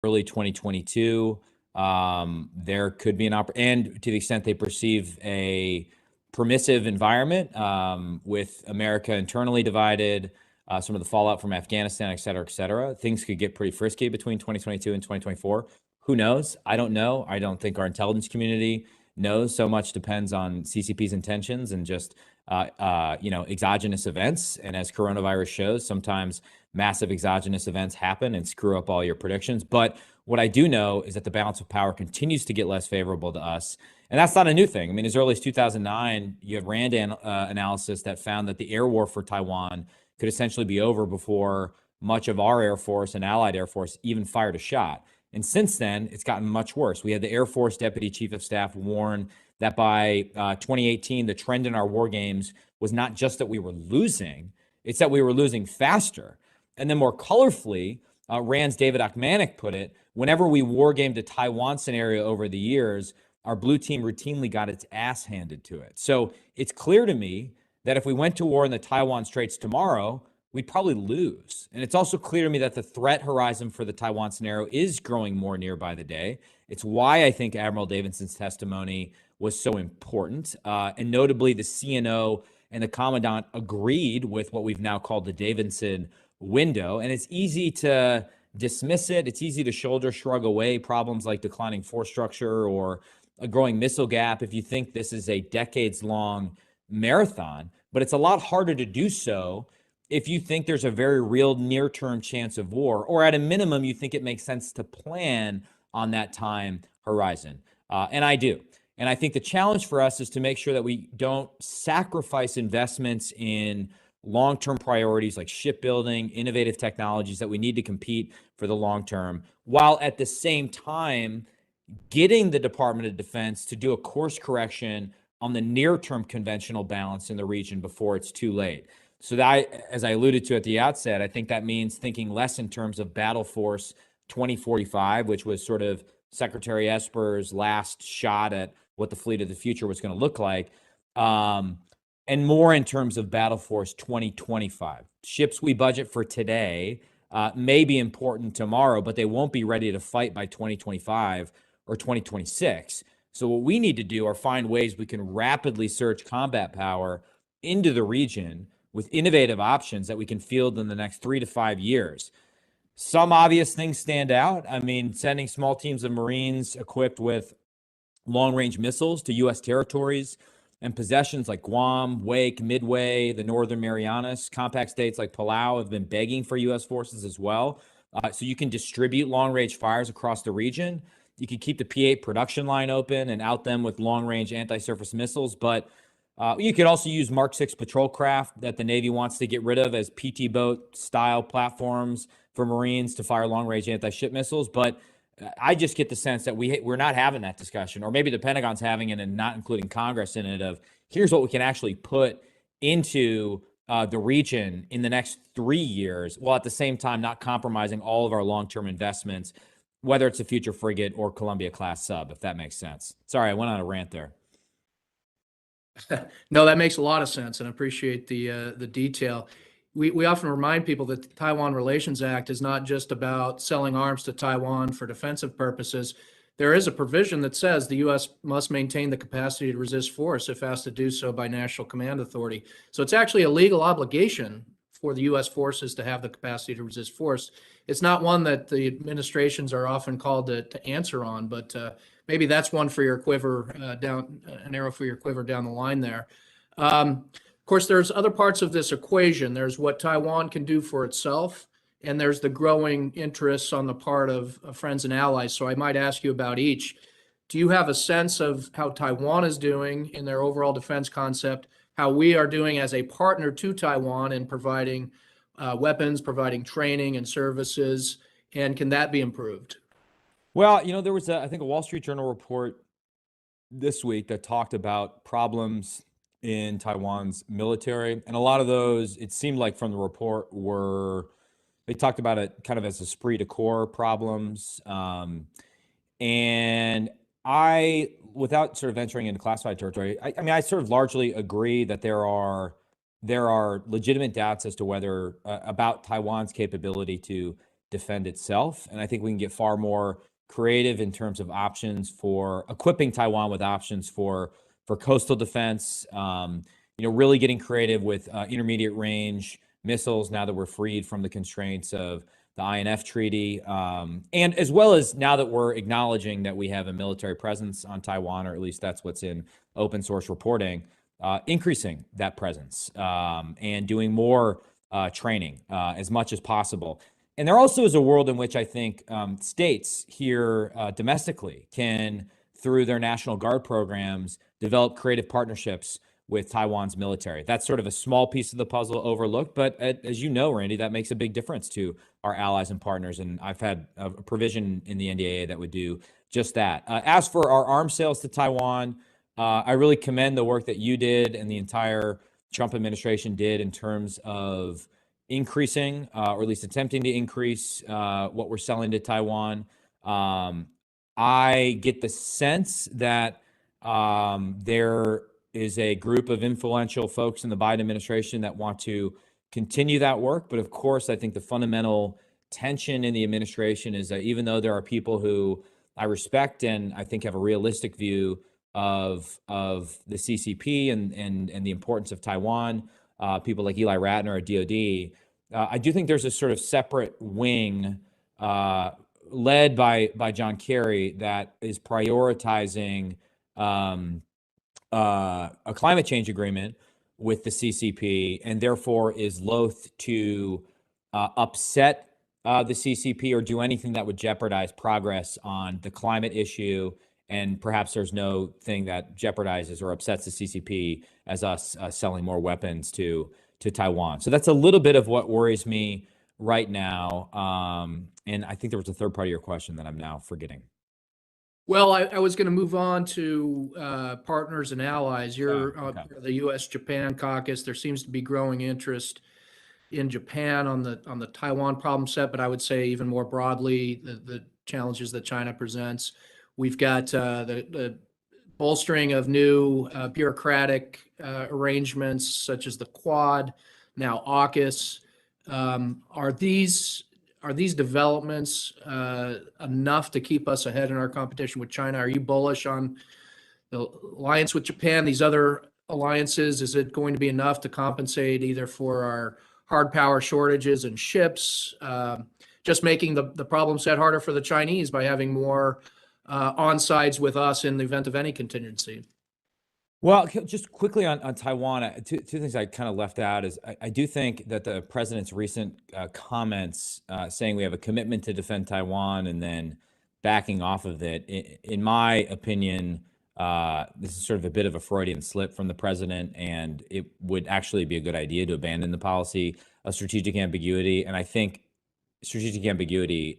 early 2022. There could be and to the extent they perceive a permissive environment with America internally divided, some of the fallout from Afghanistan, et cetera, things could get pretty frisky between 2022 and 2024. Who knows? I don't know. I don't think our intelligence community knows. So much depends on CCP's intentions and just exogenous events. And as coronavirus shows, sometimes massive exogenous events happen and screw up all your predictions. But what I do know is that the balance of power continues to get less favorable to us. And that's not a new thing. I mean, as early as 2009, you have RAND analysis that found that the air war for Taiwan could essentially be over before much of our Air Force and allied Air Force even fired a shot. And since then, it's gotten much worse. We had the Air Force Deputy Chief of Staff warn that by 2018, the trend in our war games was not just that we were losing, it's that we were losing faster. And then more colorfully, RAND's David Ochmanek put it, whenever we war gamed a Taiwan scenario over the years, our blue team routinely got its ass handed to it. So it's clear to me that if we went to war in the Taiwan Straits tomorrow, we'd probably lose. And it's also clear to me that the threat horizon for the Taiwan scenario is growing more near by the day. It's why I think Admiral Davidson's testimony was so important. And notably, the CNO and the Commandant agreed with what we've now called the Davidson window. And it's easy to dismiss it. It's easy to shoulder shrug away problems like declining force structure or a growing missile gap if you think this is a decades-long marathon. But it's a lot harder to do so if you think there's a very real near-term chance of war, or at a minimum, you think it makes sense to plan on that time horizon. And I do. And I think the challenge for us is to make sure that we don't sacrifice investments in long-term priorities like shipbuilding, innovative technologies that we need to compete for the long term, while at the same time getting the Department of Defense to do a course correction on the near-term conventional balance in the region before it's too late. So that, as I alluded to at the outset, I think that means thinking less in terms of Battle Force 2045, which was sort of Secretary Esper's last shot at what the fleet of the future was going to look like, and more in terms of Battle Force 2025. Ships we budget for today may be important tomorrow, but they won't be ready to fight by 2025 or 2026. So what we need to do are find ways we can rapidly surge combat power into the region with innovative options that we can field in the next 3 to 5 years. Some obvious things stand out. I mean, sending small teams of Marines equipped with long-range missiles to U.S. territories and possessions like Guam, Wake, Midway, the Northern Marianas. Compact states like Palau have been begging for U.S. forces as well. So you can distribute long-range fires across the region. You can keep the P-8 production line open and out them with long-range anti-surface missiles, but you could also use Mark 6 patrol craft that the Navy wants to get rid of as PT boat style platforms for Marines to fire long-range anti-ship missiles. But I just get the sense that we're not having that discussion, or maybe the Pentagon's having it and not including Congress in it, of here's what we can actually put into the region in the next 3 years, while at the same time not compromising all of our long-term investments, whether it's a future frigate or Columbia-class sub, if that makes sense. Sorry, I went on a rant there. No, that makes a lot of sense, and I appreciate the detail. We often remind people that the Taiwan Relations Act is not just about selling arms to Taiwan for defensive purposes. There is a provision that says the U.S. must maintain the capacity to resist force if asked to do so by National Command Authority. So it's actually a legal obligation for the U.S. forces to have the capacity to resist force. It's not one that the administrations are often called to answer on, but maybe that's one for your quiver, an arrow for your quiver down the line there. Of course, there's other parts of this equation. There's what Taiwan can do for itself, and there's the growing interests on the part of friends and allies. So I might ask you about each. Do you have a sense of how Taiwan is doing in their overall defense concept, how we are doing as a partner to Taiwan in providing weapons, providing training and services, and can that be improved? Well, there was, I think, a Wall Street Journal report this week that talked about problems in Taiwan's military. And a lot of those, it seemed like from the report, they talked about it kind of as esprit de corps problems. And I, without sort of venturing into classified territory, I mean, I sort of largely agree that there are legitimate doubts as to whether about Taiwan's capability to defend itself. And I think we can get far more creative in terms of options for equipping Taiwan with options for coastal defense. Really getting creative with intermediate range missiles now that we're freed from the constraints of the INF Treaty, and as well as now that we're acknowledging that we have a military presence on Taiwan, or at least that's what's in open source reporting, increasing that presence and doing more training as much as possible. And there also is a world in which I think states here domestically can, through their National Guard programs, develop creative partnerships with Taiwan's military. That's sort of a small piece of the puzzle overlooked, but as you know, Randy, that makes a big difference to our allies and partners. And I've had a provision in the NDAA that would do just that. As for our arms sales to Taiwan, I really commend the work that you did and the entire Trump administration did in terms of increasing, or at least attempting to increase what we're selling to Taiwan. I get the sense that there is a group of influential folks in the Biden administration that want to continue that work. But of course, I think the fundamental tension in the administration is that even though there are people who I respect and I think have a realistic view of the CCP and the importance of Taiwan, people like Eli Ratner at DOD, I do think there's a sort of separate wing led by John Kerry that is prioritizing a climate change agreement with the CCP, and therefore is loath to upset the CCP or do anything that would jeopardize progress on the climate issue. And perhaps there's no thing that jeopardizes or upsets the CCP as us selling more weapons to Taiwan. So that's a little bit of what worries me right now. And I think there was a third part of your question that I'm now forgetting. Well, I was going to move on to partners and allies. You're Okay. the U.S.-Japan caucus. There seems to be growing interest in Japan on the Taiwan problem set, but I would say even more broadly, the challenges that China presents. We've got the bolstering of new bureaucratic arrangements such as the Quad, now AUKUS. Are these developments enough to keep us ahead in our competition with China? Are you bullish on the alliance with Japan, these other alliances? Is it going to be enough to compensate either for our hard power shortages and ships, just making the problem set harder for the Chinese by having more on-sides with us in the event of any contingency? Well, just quickly on Taiwan, two things I kind of left out is I do think that the president's recent comments saying we have a commitment to defend Taiwan and then backing off of it, in my opinion, this is sort of a bit of a Freudian slip from the president, and it would actually be a good idea to abandon the policy of strategic ambiguity. And I think strategic ambiguity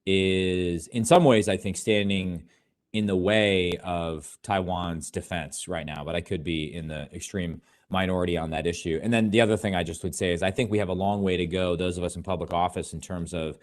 is, in some ways, I think, standing in the way of Taiwan's defense right now, but I could be in the extreme minority on that issue. And then the other thing I just would say is I think we have a long way to go, those of us in public office, in terms of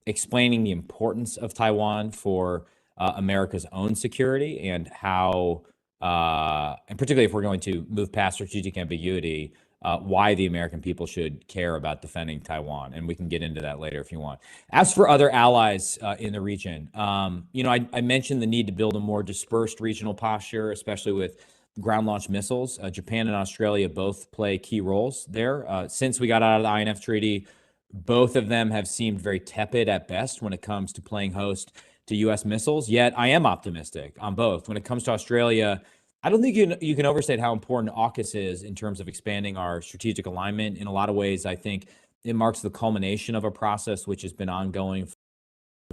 explaining the importance of Taiwan for America's own security and how, and particularly if we're going to move past strategic ambiguity, why the American people should care about defending Taiwan. And we can get into that later if you want. As for other allies in the region, I mentioned the need to build a more dispersed regional posture, especially with ground-launched missiles. Japan and Australia both play key roles there. Since we got out of the INF Treaty, both of them have seemed very tepid at best when it comes to playing host to U.S. missiles. Yet I am optimistic on both. When it comes to Australia, I don't think you can overstate how important AUKUS is in terms of expanding our strategic alignment. In a lot of ways, I think it marks the culmination of a process which has been ongoing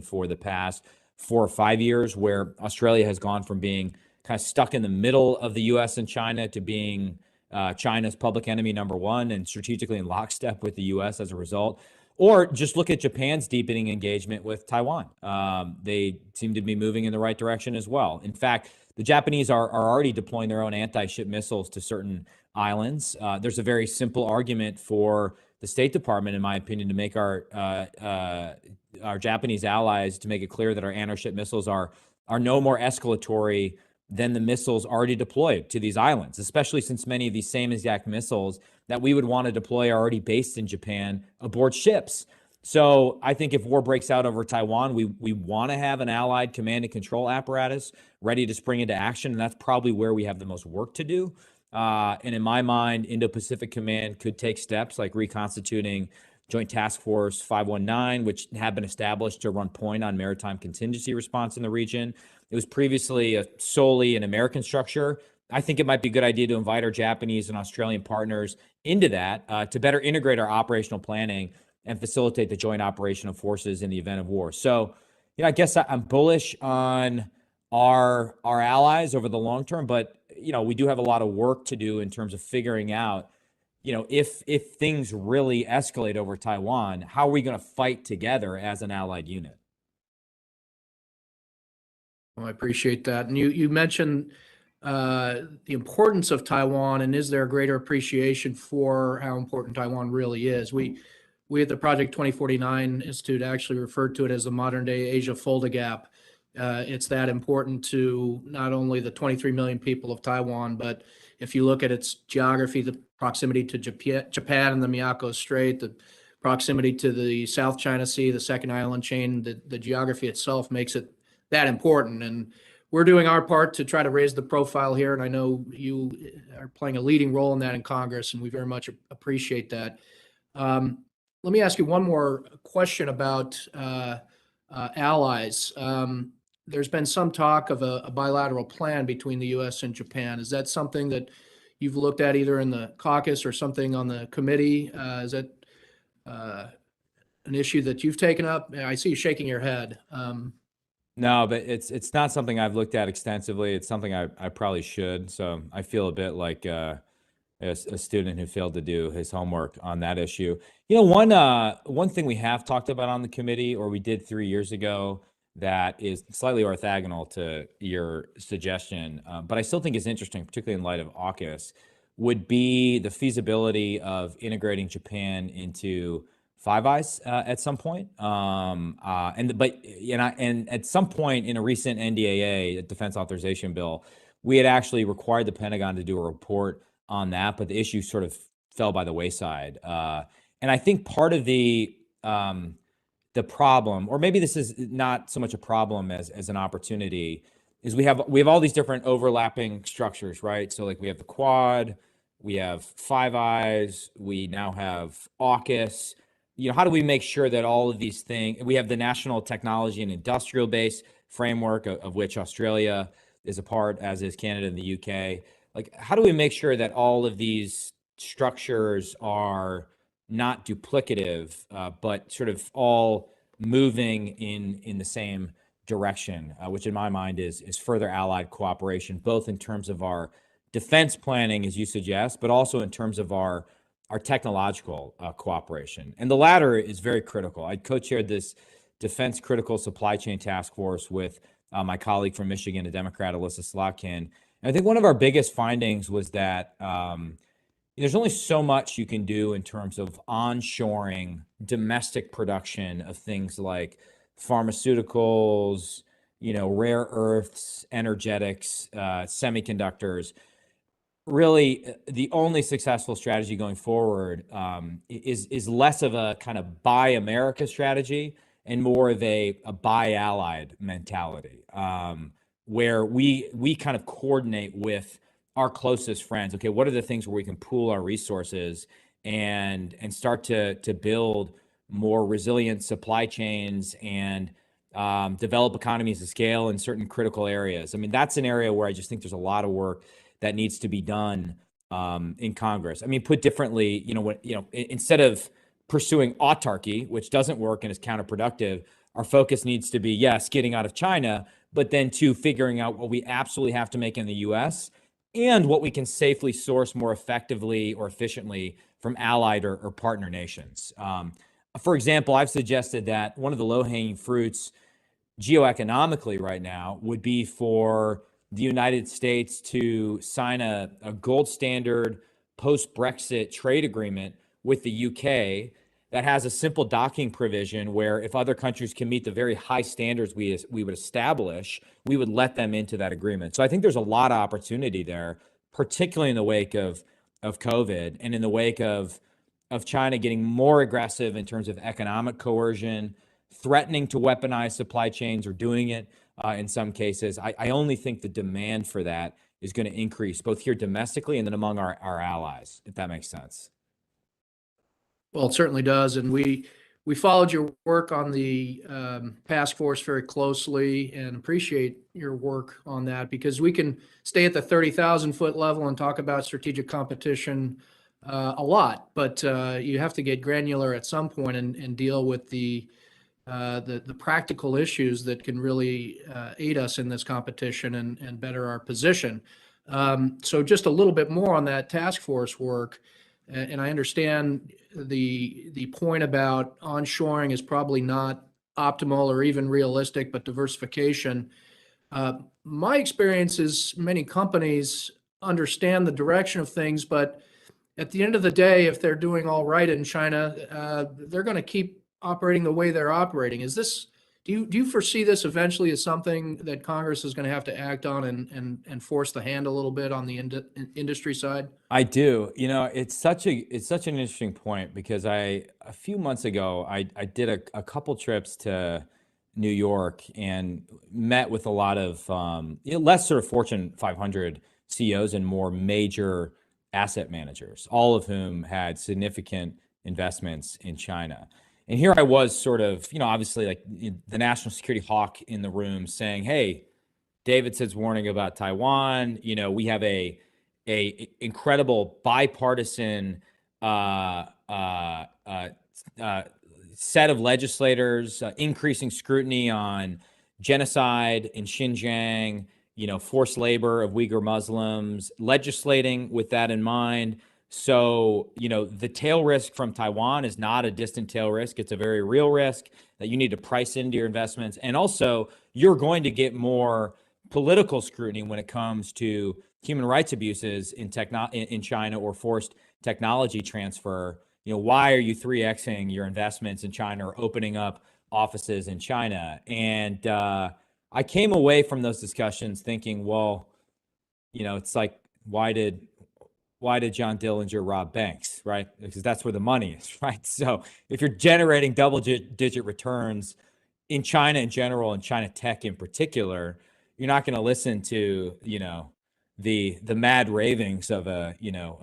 for the past 4 or 5 years, where Australia has gone from being kind of stuck in the middle of the U.S. and China to being China's public enemy number one and strategically in lockstep with the U.S. as a result. Or just look at Japan's deepening engagement with Taiwan. They seem to be moving in the right direction as well. In fact, the Japanese are already deploying their own anti-ship missiles to certain islands. There's a very simple argument for the State Department, in my opinion, to make our Japanese allies, to make it clear that our anti-ship missiles are no more escalatory than the missiles already deployed to these islands, especially since many of these same exact missiles that we would want to deploy are already based in Japan aboard ships. So I think if war breaks out over Taiwan, we want to have an allied command and control apparatus ready to spring into action, and that's probably where we have the most work to do. And in my mind, Indo-Pacific Command could take steps like reconstituting Joint Task Force 519, which had been established to run point on maritime contingency response in the region. It was previously solely an American structure. I think it might be a good idea to invite our Japanese and Australian partners into that to better integrate our operational planning and facilitate the joint operation of forces in the event of war. So, I guess I'm bullish on our allies over the long term, but we do have a lot of work to do in terms of figuring out, if things really escalate over Taiwan, how are we going to fight together as an allied unit? Well, I appreciate that. And you mentioned the importance of Taiwan, and is there a greater appreciation for how important Taiwan really is? We at the Project 2049 Institute actually refer to it as the modern day Asia Fulda Gap. It's that important to not only the 23 million people of Taiwan, but if you look at its geography, the proximity to Japan and the Miyako Strait, the proximity to the South China Sea, the second island chain, the geography itself makes it that important. And we're doing our part to try to raise the profile here. And I know you are playing a leading role in that in Congress, and we very much appreciate that. Let me ask you one more question about allies. There's been some talk of a bilateral plan between the U.S. and Japan. Is that something that you've looked at either in the caucus or something on the committee? Is that an issue that you've taken up? I see you shaking your head. No, but it's not something I've looked at extensively. It's something I probably should. So I feel a bit like a student who failed to do his homework on that issue. One thing we have talked about on the committee, or we did 3 years ago, that is slightly orthogonal to your suggestion, but I still think is interesting, particularly in light of AUKUS, would be the feasibility of integrating Japan into Five Eyes at some point. And at some point in a recent NDAA, a Defense Authorization Bill, we had actually required the Pentagon to do a report on that, but the issue sort of fell by the wayside. And I think part of the problem, or maybe this is not so much a problem as an opportunity, is we have all these different overlapping structures, right? So like we have the Quad, we have Five Eyes, we now have AUKUS. How do we make sure that all of these things, we have the National Technology and Industrial Base framework, of which Australia is a part, as is Canada and the UK. Like, how do we make sure that all of these structures are not duplicative, but sort of all moving in the same direction, which in my mind is further allied cooperation, both in terms of our defense planning, as you suggest, but also in terms of our technological cooperation. And the latter is very critical. I co-chaired this Defense Critical Supply Chain Task Force with my colleague from Michigan, a Democrat, Alyssa Slotkin. And I think one of our biggest findings was that there's only so much you can do in terms of onshoring domestic production of things like pharmaceuticals, rare earths, energetics, semiconductors. Really, the only successful strategy going forward is less of a kind of buy America strategy and more of a buy allied mentality, where we kind of coordinate with our closest friends. Okay, what are the things where we can pool our resources and start to build more resilient supply chains and develop economies of scale in certain critical areas? I mean, that's an area where I just think there's a lot of work that needs to be done in Congress. I mean, put differently, instead of pursuing autarky, which doesn't work and is counterproductive, our focus needs to be, yes, getting out of China, but then to figuring out what we absolutely have to make in the U.S. and what we can safely source more effectively or efficiently from allied or partner nations. For example, I've suggested that one of the low-hanging fruits geoeconomically right now would be for the United States to sign a gold standard post-Brexit trade agreement with the UK that has a simple docking provision where if other countries can meet the very high standards we would establish, we would let them into that agreement. So I think there's a lot of opportunity there, particularly in the wake of COVID and in the wake of of China getting more aggressive in terms of economic coercion, threatening to weaponize supply chains or doing it in some cases. I only think the demand for that is going to increase both here domestically and then among our allies, if that makes sense. Well, it certainly does. And we followed your work on the task force very closely and appreciate your work on that, because we can stay at the 30,000-foot level and talk about strategic competition a lot, but you have to get granular at some point and deal with the practical issues that can really aid us in this competition and better our position. So just a little bit more on that task force work. And I understand the point about onshoring is probably not optimal or even realistic, but diversification. My experience is many companies understand the direction of things, but at the end of the day, if they're doing all right in China, they're going to keep operating the way they're operating. Do you foresee this eventually as something that Congress is going to have to act on and force the hand a little bit on the industry side? I do. You know, it's such an interesting point, because a few months ago I did a couple trips to New York and met with a lot of less sort of Fortune 500 CEOs and more major asset managers, all of whom had significant investments in China. And here I was sort of, obviously like the national security hawk in the room saying, hey, David says warning about Taiwan. We have a incredible bipartisan set of legislators increasing scrutiny on genocide in Xinjiang, forced labor of Uyghur Muslims, legislating with that in mind. So, the tail risk from Taiwan is not a distant tail risk. It's a very real risk that you need to price into your investments. And also, you're going to get more political scrutiny when it comes to human rights abuses in China or forced technology transfer. Why are you 3Xing your investments in China or opening up offices in China? And I came away from those discussions thinking, well, it's like, why did John Dillinger rob banks, right? Because that's where the money is, right? So if you're generating double-digit returns in China in general and China tech in particular, you're not going to listen to, the mad ravings of a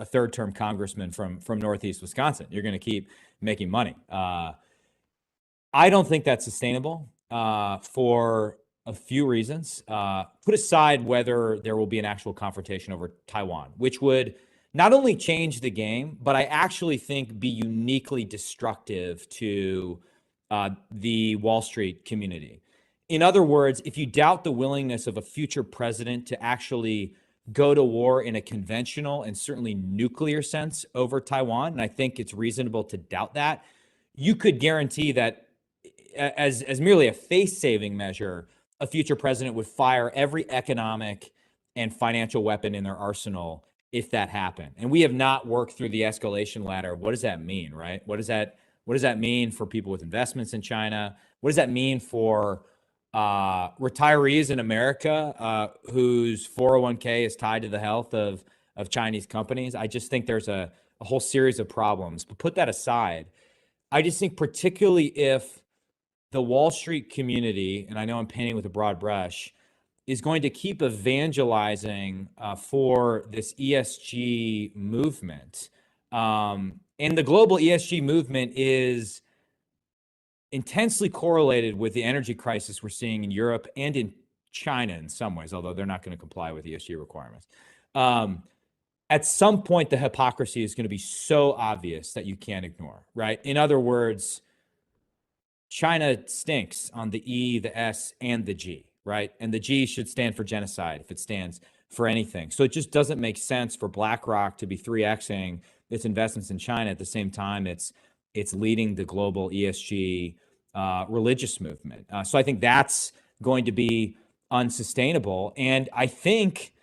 third-term congressman from Northeast Wisconsin. You're going to keep making money. I don't think that's sustainable for a few reasons. Put aside whether there will be an actual confrontation over Taiwan, which would not only change the game, but I actually think be uniquely destructive to the Wall Street community. In other words, if you doubt the willingness of a future president to actually go to war in a conventional and certainly nuclear sense over Taiwan, and I think it's reasonable to doubt that, you could guarantee that as merely a face-saving measure, a future president would fire every economic and financial weapon in their arsenal if that happened. And we have not worked through the escalation ladder. What does that mean, right? What does that mean for people with investments in China? What does that mean for retirees in America whose 401k is tied to the health of Chinese companies? I just think there's a whole series of problems. But put that aside, I just think particularly if the Wall Street community, and I know I'm painting with a broad brush, is going to keep evangelizing for this ESG movement. And the global ESG movement is intensely correlated with the energy crisis we're seeing in Europe and in China in some ways, although they're not going to comply with ESG requirements. At some point, the hypocrisy is going to be so obvious that you can't ignore, right? In other words, China stinks on the E, the S, and the G, right? And the G should stand for genocide if it stands for anything. So it just doesn't make sense for BlackRock to be 3Xing its investments in China at the same time it's leading the global ESG religious movement. So I think that's going to be unsustainable. And I think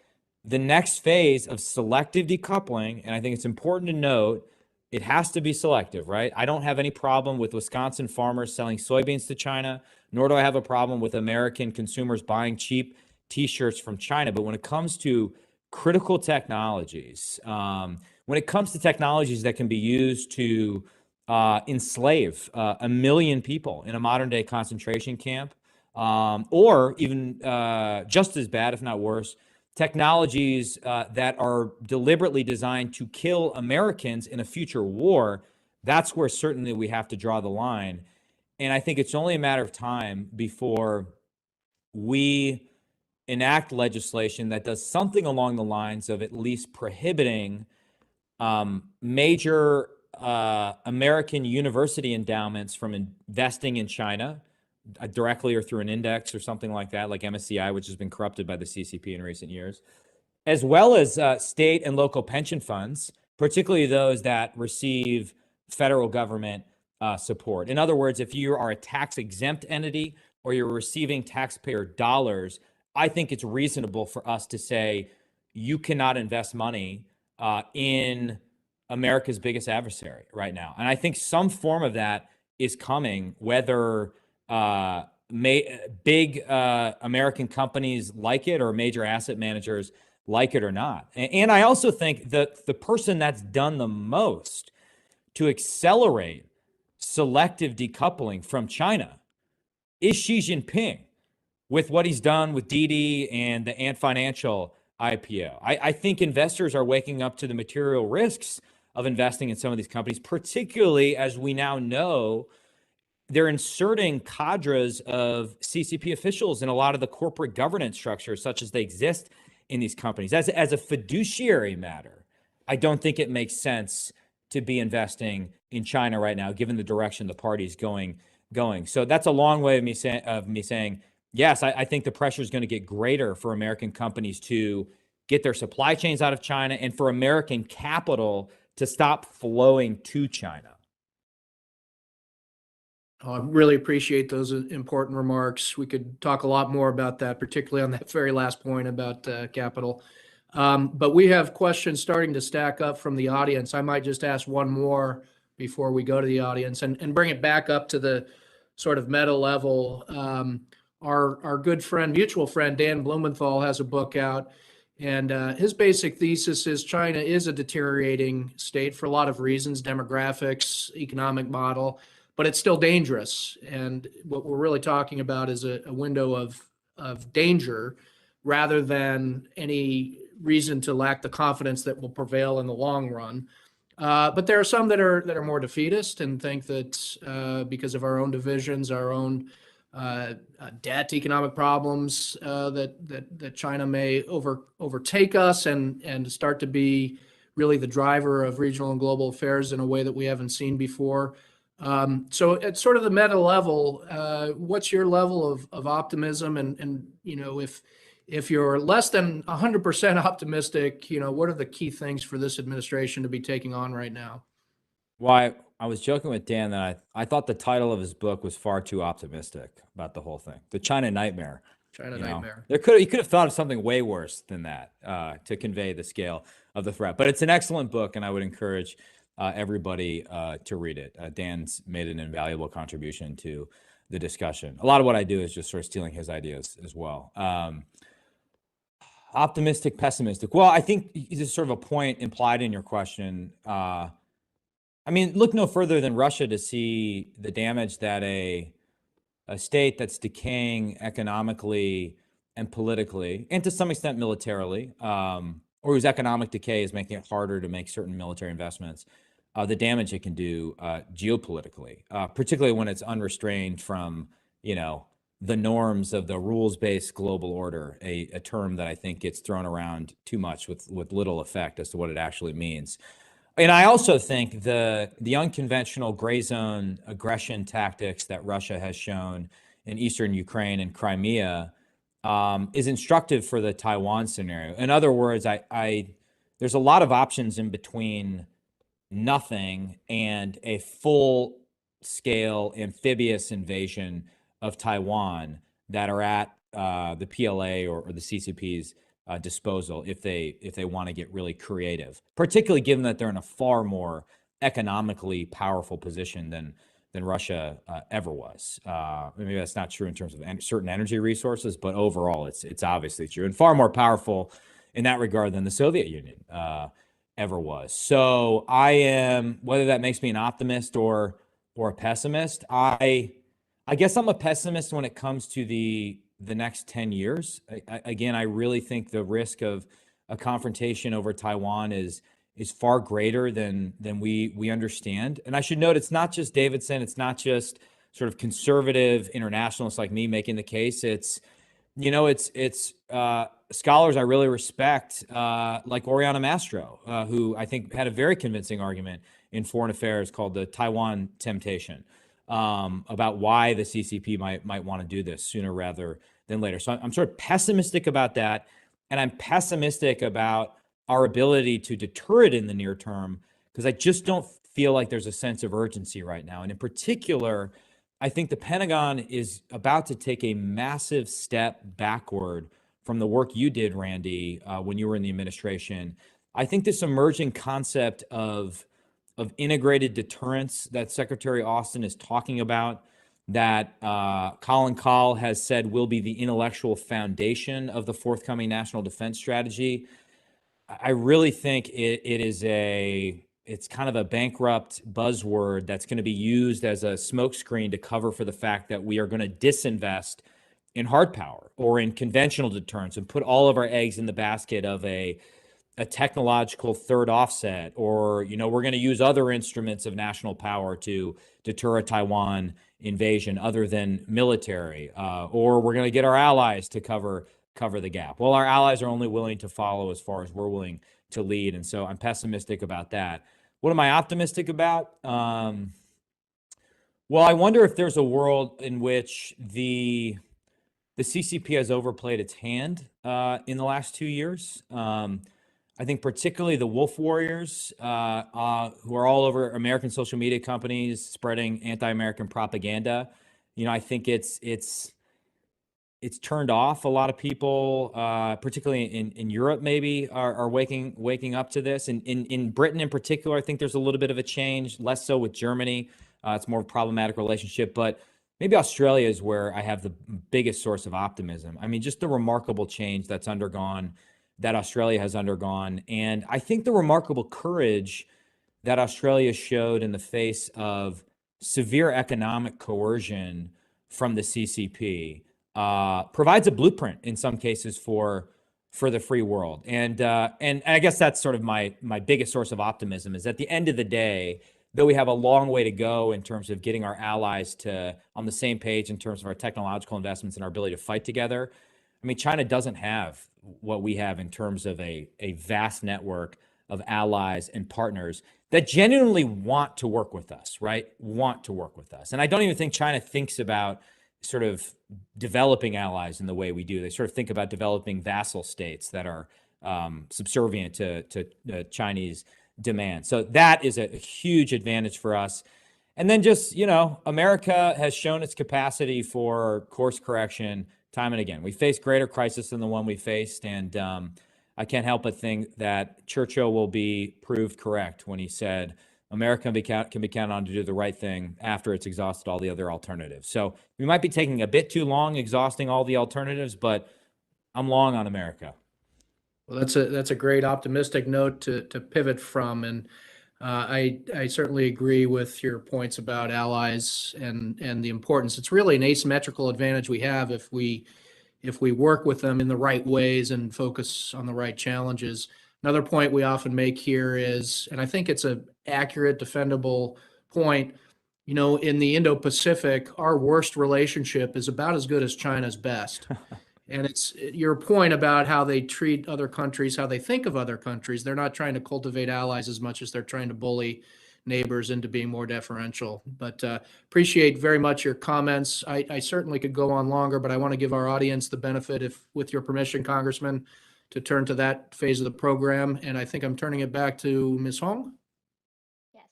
the next phase of selective decoupling, and I think it's important to note, it has to be selective, right? I don't have any problem with Wisconsin farmers selling soybeans to China, nor do I have a problem with American consumers buying cheap T-shirts from China. But when it comes to critical technologies, when it comes to technologies that can be used to enslave 1 million people in a modern day concentration camp, or even just as bad, if not worse, technologies that are deliberately designed to kill Americans in a future war, that's where certainly we have to draw the line. And I think it's only a matter of time before we enact legislation that does something along the lines of at least prohibiting major American university endowments from investing in China directly or through an index or something like that, like MSCI, which has been corrupted by the CCP in recent years, as well as state and local pension funds, particularly those that receive federal government support. In other words, if you are a tax-exempt entity or you're receiving taxpayer dollars, I think it's reasonable for us to say you cannot invest money in America's biggest adversary right now. And I think some form of that is coming, whether big American companies like it or major asset managers like it or not. And I also think that the person that's done the most to accelerate selective decoupling from China is Xi Jinping, with what he's done with Didi and the Ant Financial IPO. I think investors are waking up to the material risks of investing in some of these companies, particularly as we now know they're inserting cadres of CCP officials in a lot of the corporate governance structures, such as they exist in these companies. As a fiduciary matter, I don't think it makes sense to be investing in China right now, given the direction the party's going. So that's a long way of me saying, yes, I think the pressure is going to get greater for American companies to get their supply chains out of China and for American capital to stop flowing to China. I really appreciate those important remarks. We could talk a lot more about that, particularly on that very last point about capital. But we have questions starting to stack up from the audience. I might just ask one more before we go to the audience and bring it back up to the sort of meta level. Our good friend, mutual friend, Dan Blumenthal has a book out, and his basic thesis is China is a deteriorating state for a lot of reasons, demographics, economic model, but it's still dangerous. And what we're really talking about is a window of danger rather than any reason to lack the confidence that will prevail in the long run. But there are some that are more defeatist and think that because of our own divisions, our own debt, economic problems, that China may overtake us and start to be really the driver of regional and global affairs in a way that we haven't seen before. So at sort of the meta level, what's your level of optimism? And if you're less than 100% optimistic, what are the key things for this administration to be taking on right now? Well, I was joking with Dan that I thought the title of his book was far too optimistic about the whole thing. The China Nightmare. China Nightmare. He could have thought of something way worse than that to convey the scale of the threat. But it's an excellent book, and I would encourage everybody to read it. Dan's made an invaluable contribution to the discussion. A lot of what I do is just sort of stealing his ideas as well. Optimistic, pessimistic. Well, I think this is sort of a point implied in your question. Look no further than Russia to see the damage that a state that's decaying economically and politically, and to some extent militarily, or whose economic decay is making it harder to make certain military investments, the damage it can do geopolitically, particularly when it's unrestrained from, the norms of the rules-based global order, a term that I think gets thrown around too much with little effect as to what it actually means. And I also think the unconventional gray zone aggression tactics that Russia has shown in eastern Ukraine and Crimea is instructive for the Taiwan scenario. In other words, there's a lot of options in between nothing and a full-scale amphibious invasion of Taiwan that are at the PLA or the CCP's disposal if they want to get really creative, particularly given that they're in a far more economically powerful position than Russia ever was. Maybe that's not true in terms of certain energy resources, but overall it's obviously true, and far more powerful in that regard than the Soviet Union ever was. So I am, whether that makes me an optimist or a pessimist, I guess I'm a pessimist when it comes to the next 10 years. Again, I really think the risk of a confrontation over Taiwan is far greater than we understand. And I should note, it's not just Davidson, it's not just sort of conservative internationalists like me making the case. It's scholars I really respect, like Oriana Mastro, who I think had a very convincing argument in Foreign Affairs called the Taiwan Temptation, about why the CCP might want to do this sooner rather than later. So I'm sort of pessimistic about that, and I'm pessimistic about our ability to deter it in the near term, because I just don't feel like there's a sense of urgency right now. And in particular, I think the Pentagon is about to take a massive step backward from the work you did, Randy, when you were in the administration. I think this emerging concept of integrated deterrence that Secretary Austin is talking about, that Colin Kahl has said will be the intellectual foundation of the forthcoming national defense strategy. I really think it's kind of a bankrupt buzzword that's going to be used as a smokescreen to cover for the fact that we are going to disinvest in hard power or in conventional deterrence and put all of our eggs in the basket of a technological third offset, or we're going to use other instruments of national power to deter a Taiwan invasion other than military, or we're going to get our allies to cover the gap. Well, our allies are only willing to follow as far as we're willing to lead, and so I'm pessimistic about that. What am I optimistic about? Well, I wonder if there's a world in which the CCP has overplayed its hand in the last 2 years. I think particularly the wolf warriors, who are all over American social media companies spreading anti-American propaganda. I think it's turned off a lot of people, particularly in Europe. Maybe are waking up to this. And in Britain, in particular, I think there's a little bit of a change. Less so with Germany. It's more of a problematic relationship, but maybe Australia is where I have the biggest source of optimism. I mean, just the remarkable change that Australia has undergone. And I think the remarkable courage that Australia showed in the face of severe economic coercion from the CCP provides a blueprint in some cases for the free world. And I guess that's sort of my biggest source of optimism, is at the end of the day, though we have a long way to go in terms of getting our allies on the same page in terms of our technological investments and our ability to fight together. I mean, China doesn't have what we have in terms of a vast network of allies and partners that genuinely want to work with us, right? Want to work with us. And I don't even think China thinks about sort of developing allies in the way we do. They sort of think about developing vassal states that are subservient to Chinese demand. So that is a huge advantage for us. And then just, America has shown its capacity for course correction time and again. We faced greater crisis than the one we faced, and I can't help but think that Churchill will be proved correct when he said, America can be counted on to do the right thing after it's exhausted all the other alternatives. So we might be taking a bit too long exhausting all the alternatives, but I'm long on America. Well, that's a great optimistic note to pivot from, and I certainly agree with your points about allies and the importance. It's really an asymmetrical advantage we have if we work with them in the right ways and focus on the right challenges. Another point we often make here is, and I think it's an accurate, defendable point, in the Indo-Pacific, our worst relationship is about as good as China's best. And it's your point about how they treat other countries, how they think of other countries. They're not trying to cultivate allies as much as they're trying to bully neighbors into being more deferential. But appreciate very much your comments. I certainly could go on longer, but I want to give our audience the benefit, if with your permission, Congressman, to turn to that phase of the program. And I think I'm turning it back to Ms. Hong. Yes.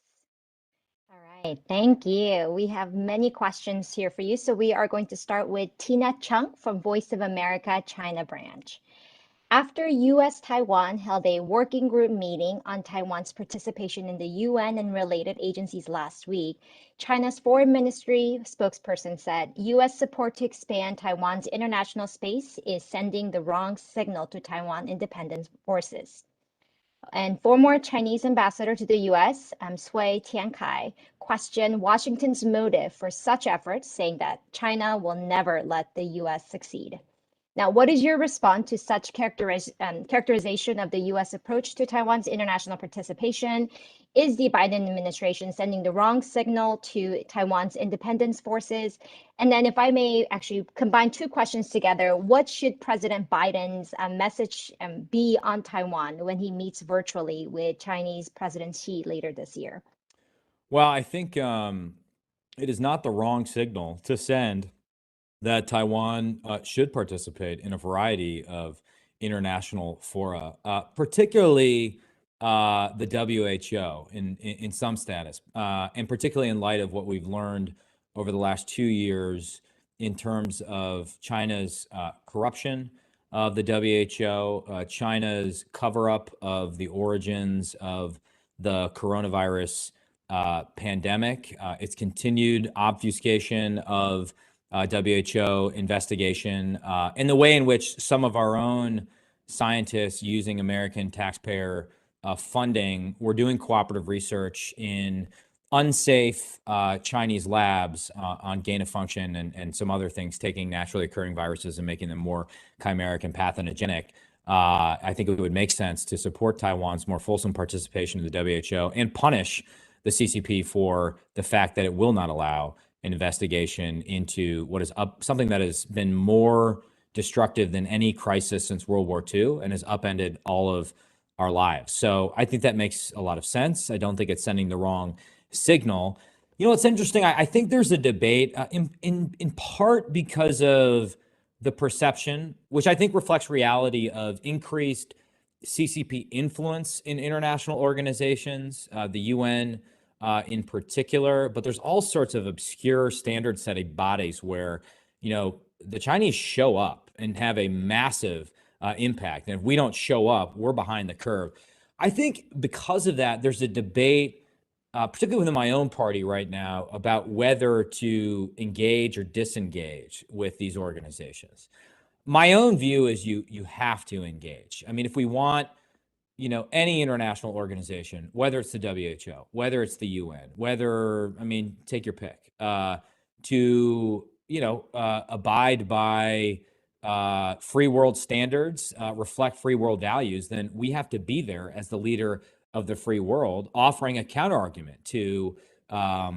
All right. Thank you. We have many questions here for you. So we are going to start with Tina Chung from Voice of America China branch. After U.S. Taiwan held a working group meeting on Taiwan's participation in the UN and related agencies last week, China's foreign ministry spokesperson said U.S. support to expand Taiwan's international space is sending the wrong signal to Taiwan independence forces. And former Chinese ambassador to the U.S., Sui Tiankai, questioned Washington's motive for such efforts, saying that China will never let the U.S. succeed. Now, what is your response to such characterization of the U.S. approach to Taiwan's international participation? Is the Biden administration sending the wrong signal to Taiwan's independence forces? And then if I may actually combine two questions together, what should President Biden's message be on Taiwan when he meets virtually with Chinese President Xi later this year? Well, I think it is not the wrong signal to send that Taiwan should participate in a variety of international fora, particularly the WHO in some status, and particularly in light of what we've learned over the last 2 years in terms of China's corruption of the WHO, China's cover-up of the origins of the coronavirus pandemic, its continued obfuscation of WHO investigation, and the way in which some of our own scientists using American taxpayer funding were doing cooperative research in unsafe Chinese labs on gain of function and some other things, taking naturally occurring viruses and making them more chimeric and pathogenic. I think it would make sense to support Taiwan's more fulsome participation in the WHO and punish the CCP for the fact that it will not allow an investigation into what is something that has been more destructive than any crisis since World War II and has upended all of our lives. So I think that makes a lot of sense. I don't think it's sending the wrong signal. You know, it's interesting. I think there's a debate in part because of the perception, which I think reflects reality, of increased CCP influence in international organizations, the UN in particular, but there's all sorts of obscure standard setting bodies where, you know, the Chinese show up and have a massive impact. And if we don't show up, we're behind the curve. I think because of that, there's a debate, particularly within my own party right now, about whether to engage or disengage with these organizations. My own view is you have to engage. I mean, if we want, you know, any international organization, whether it's the WHO, whether it's the UN, take your pick, to, you know, abide by free world standards, reflect free world values, then we have to be there as the leader of the free world, offering a counter argument to what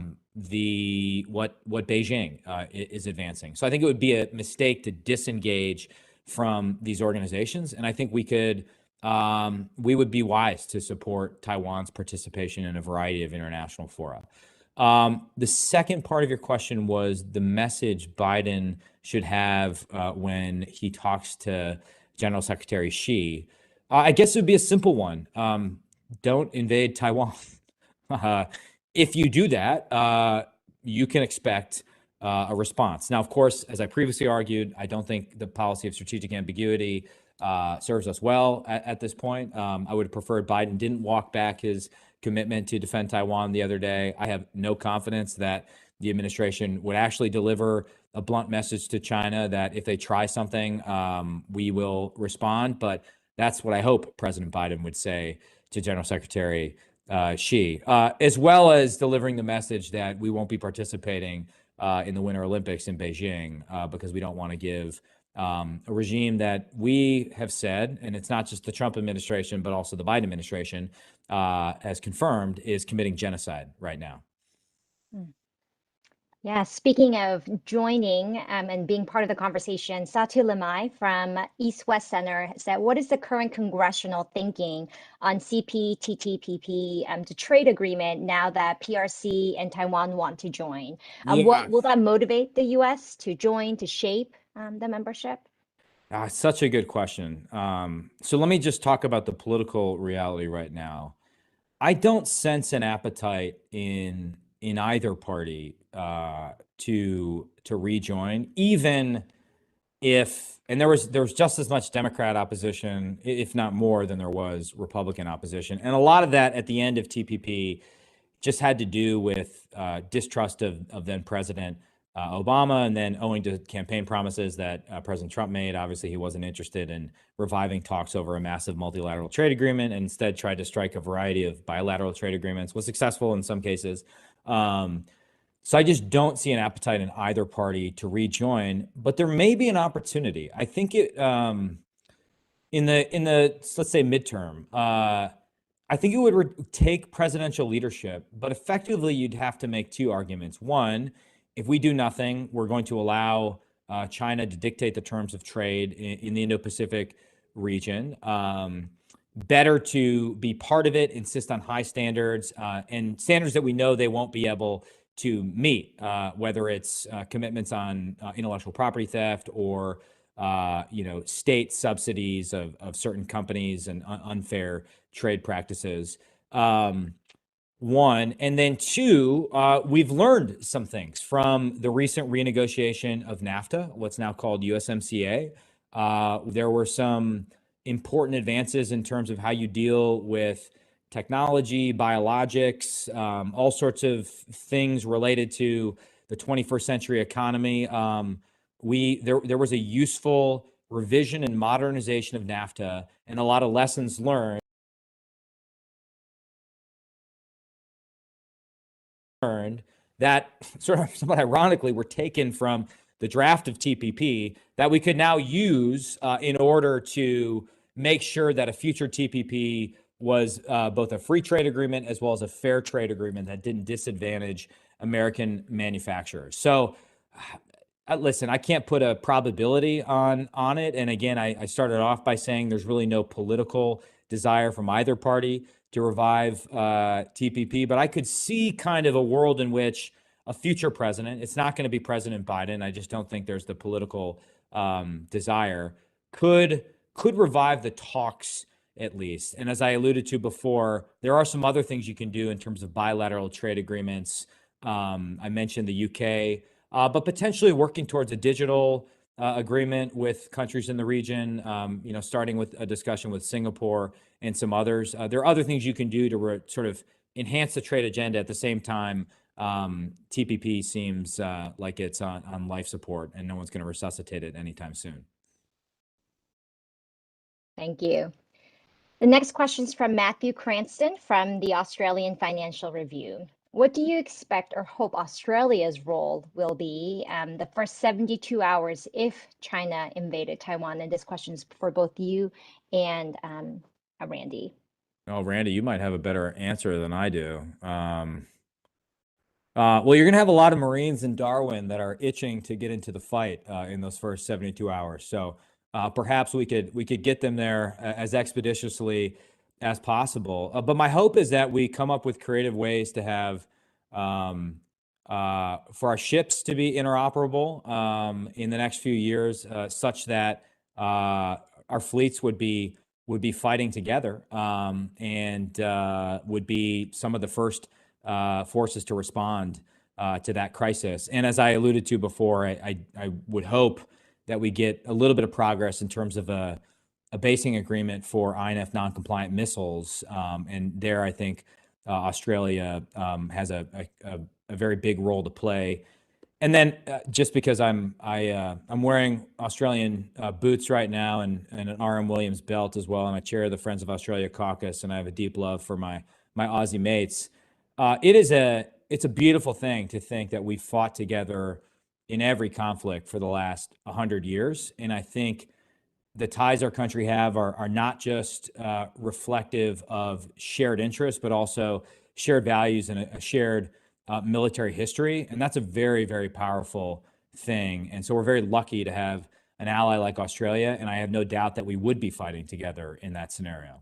Beijing is advancing. So I think it would be a mistake to disengage from these organizations, and I think we would be wise to support Taiwan's participation in a variety of international fora. The second part of your question was the message Biden should have when he talks to General Secretary Xi. I guess it would be a simple one. Don't invade Taiwan. If you do that, you can expect a response. Now, of course, as I previously argued, I don't think the policy of strategic ambiguity serves us well at this point. I would have preferred Biden didn't walk back his commitment to defend Taiwan the other day. I have no confidence that the administration would actually deliver a blunt message to China that if they try something, we will respond. But that's what I hope President Biden would say to General Secretary Xi, as well as delivering the message that we won't be participating in the Winter Olympics in Beijing because we don't want to give a regime that we have said, and it's not just the Trump administration, but also the Biden administration has confirmed, is committing genocide right now. Yeah, speaking of joining and being part of the conversation, Satu Limai from East West Center said, what is the current congressional thinking on CPTPP, the trade agreement, now that PRC and Taiwan want to join? What will that motivate the U.S. to join, to shape the membership? Such a good question. So let me just talk about the political reality right now. I don't sense an appetite in either party to rejoin, even if, and there was just as much Democrat opposition, if not more, than there was Republican opposition, and a lot of that at the end of TPP just had to do with distrust of then President Obama, and then owing to campaign promises that President Trump made, obviously he wasn't interested in reviving talks over a massive multilateral trade agreement, and instead tried to strike a variety of bilateral trade agreements, was successful in some cases. So I just don't see an appetite in either party to rejoin, but there may be an opportunity. I think it in the let's say midterm. I think it would take presidential leadership, but effectively you'd have to make two arguments. One, if we do nothing, we're going to allow China to dictate the terms of trade in the Indo-Pacific region. Better to be part of it, insist on high standards, and standards that we know they won't be able to meet, whether it's commitments on intellectual property theft or state subsidies of certain companies and unfair trade practices. One, and then two, we've learned some things from the recent renegotiation of NAFTA, what's now called USMCA. There were some important advances in terms of how you deal with technology, biologics, all sorts of things related to the 21st century economy. There was a useful revision and modernization of NAFTA and a lot of lessons learned that sort of somewhat ironically were taken from the draft of TPP that we could now use in order to make sure that a future TPP was both a free trade agreement as well as a fair trade agreement that didn't disadvantage American manufacturers. So listen, I can't put a probability on it. And again, I started off by saying there's really no political desire from either party to revive TPP, but I could see kind of a world in which a future president, it's not going to be President Biden, I just don't think there's the political desire, could revive the talks at least. And as I alluded to before, there are some other things you can do in terms of bilateral trade agreements. I mentioned the UK, but potentially working towards a digital agreement with countries in the region, starting with a discussion with Singapore and some others. There are other things you can do to sort of enhance the trade agenda. At the same time, TPP seems like it's on life support and no one's going to resuscitate it anytime soon. Thank you. The next question is from Matthew Cranston from the Australian Financial Review. What do you expect or hope Australia's role will be the first 72 hours if China invaded Taiwan? And this question is for both you and Randy. Oh, Randy, you might have a better answer than I do. Well, you're going to have a lot of Marines in Darwin that are itching to get into the fight in those first 72 hours. So perhaps we could get them there as expeditiously as possible. But my hope is that we come up with creative ways to have for our ships to be interoperable in the next few years, such that our fleets would be fighting together and would be some of the first forces to respond to that crisis. And as I alluded to before, I would hope that we get a little bit of progress in terms of a basing agreement for INF non-compliant missiles. And there, I think Australia has a very big role to play. And then just because I'm wearing Australian boots right now and an RM Williams belt as well, and I chair the Friends of Australia caucus, and I have a deep love for my Aussie mates. It's a beautiful thing to think that we fought together in every conflict for the last 100 years. And I think the ties our country have are not just reflective of shared interests, but also shared values and a shared military history. And that's a very, very powerful thing. And so we're very lucky to have an ally like Australia. And I have no doubt that we would be fighting together in that scenario.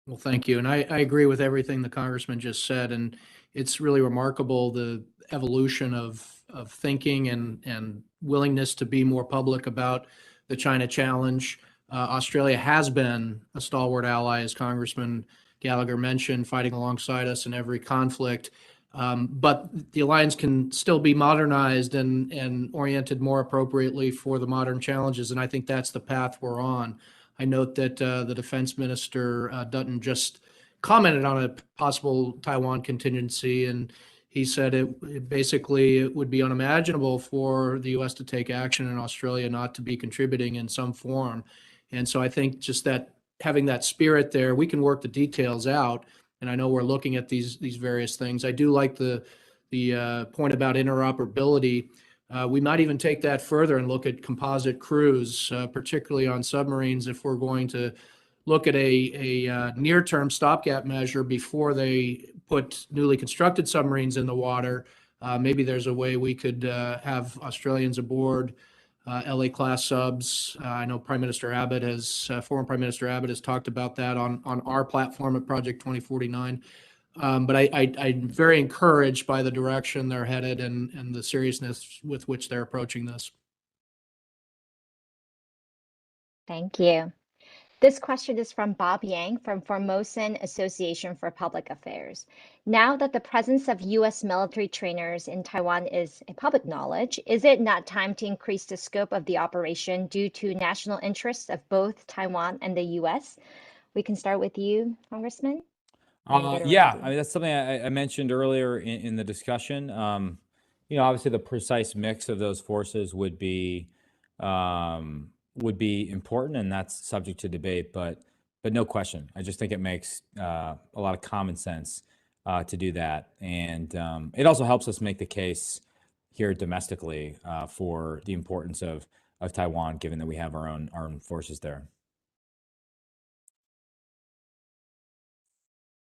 Well, thank you. And I agree with everything the congressman just said. And it's really remarkable, the evolution of thinking and willingness to be more public about the China challenge. Australia has been a stalwart ally, as Congressman Gallagher mentioned, fighting alongside us in every conflict. But the alliance can still be modernized and oriented more appropriately for the modern challenges. And I think that's the path we're on. I note that the Defense Minister Dutton just commented on a possible Taiwan contingency, and he said it would be unimaginable for the U.S. to take action in Australia not to be contributing in some form. And so I think just that having that spirit there, we can work the details out. And I know we're looking at these various things. I do like the point about interoperability. We might even take that further and look at composite crews, particularly on submarines, if we're going to look at a near-term stopgap measure before they put newly constructed submarines in the water. Maybe there's a way we could have Australians aboard LA class subs. I know former Prime Minister Abbott has talked about that on our platform at Project 2049. But I'm very encouraged by the direction they're headed and the seriousness with which they're approaching this. Thank you. This question is from Bob Yang from Formosan Association for Public Affairs. Now that the presence of U.S. military trainers in Taiwan is a public knowledge, is it not time to increase the scope of the operation due to national interests of both Taiwan and the U.S.? We can start with you, Congressman. Yeah, I mean, that's something I mentioned earlier in the discussion. Obviously the precise mix of those forces would be important, and that's subject to debate, but no question. I just think it makes a lot of common sense to do that. And it also helps us make the case here domestically for the importance of Taiwan, given that we have our own armed forces there.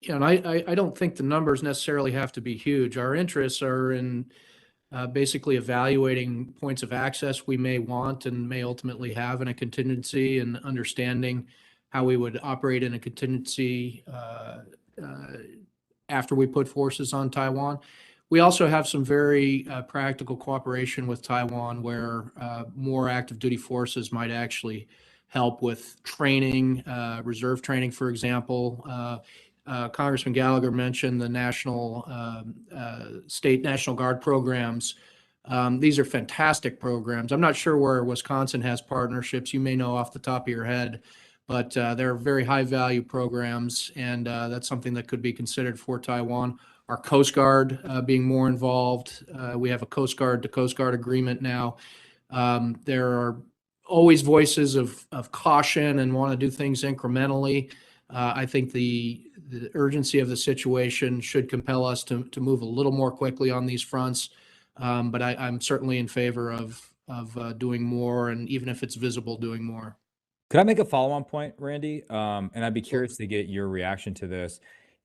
Yeah, and I don't think the numbers necessarily have to be huge. Our interests are in basically evaluating points of access we may want and may ultimately have in a contingency, and understanding how we would operate in a contingency after we put forces on Taiwan. We also have some very practical cooperation with Taiwan, where more active duty forces might actually help with training, reserve training, for example. Congressman Gallagher mentioned the state National Guard programs. These are fantastic programs. I'm not sure where Wisconsin has partnerships. You may know off the top of your head, but they're very high value programs, and that's something that could be considered for Taiwan. Our Coast Guard being more involved. We have a Coast Guard to Coast Guard agreement now. There are always voices of caution and want to do things incrementally. I think the urgency of the situation should compel us to move a little more quickly on these fronts. But I'm certainly in favor of doing more, and even if it's visible, doing more. Could I make a follow-on point, Randy? And I'd be curious to get your reaction to this.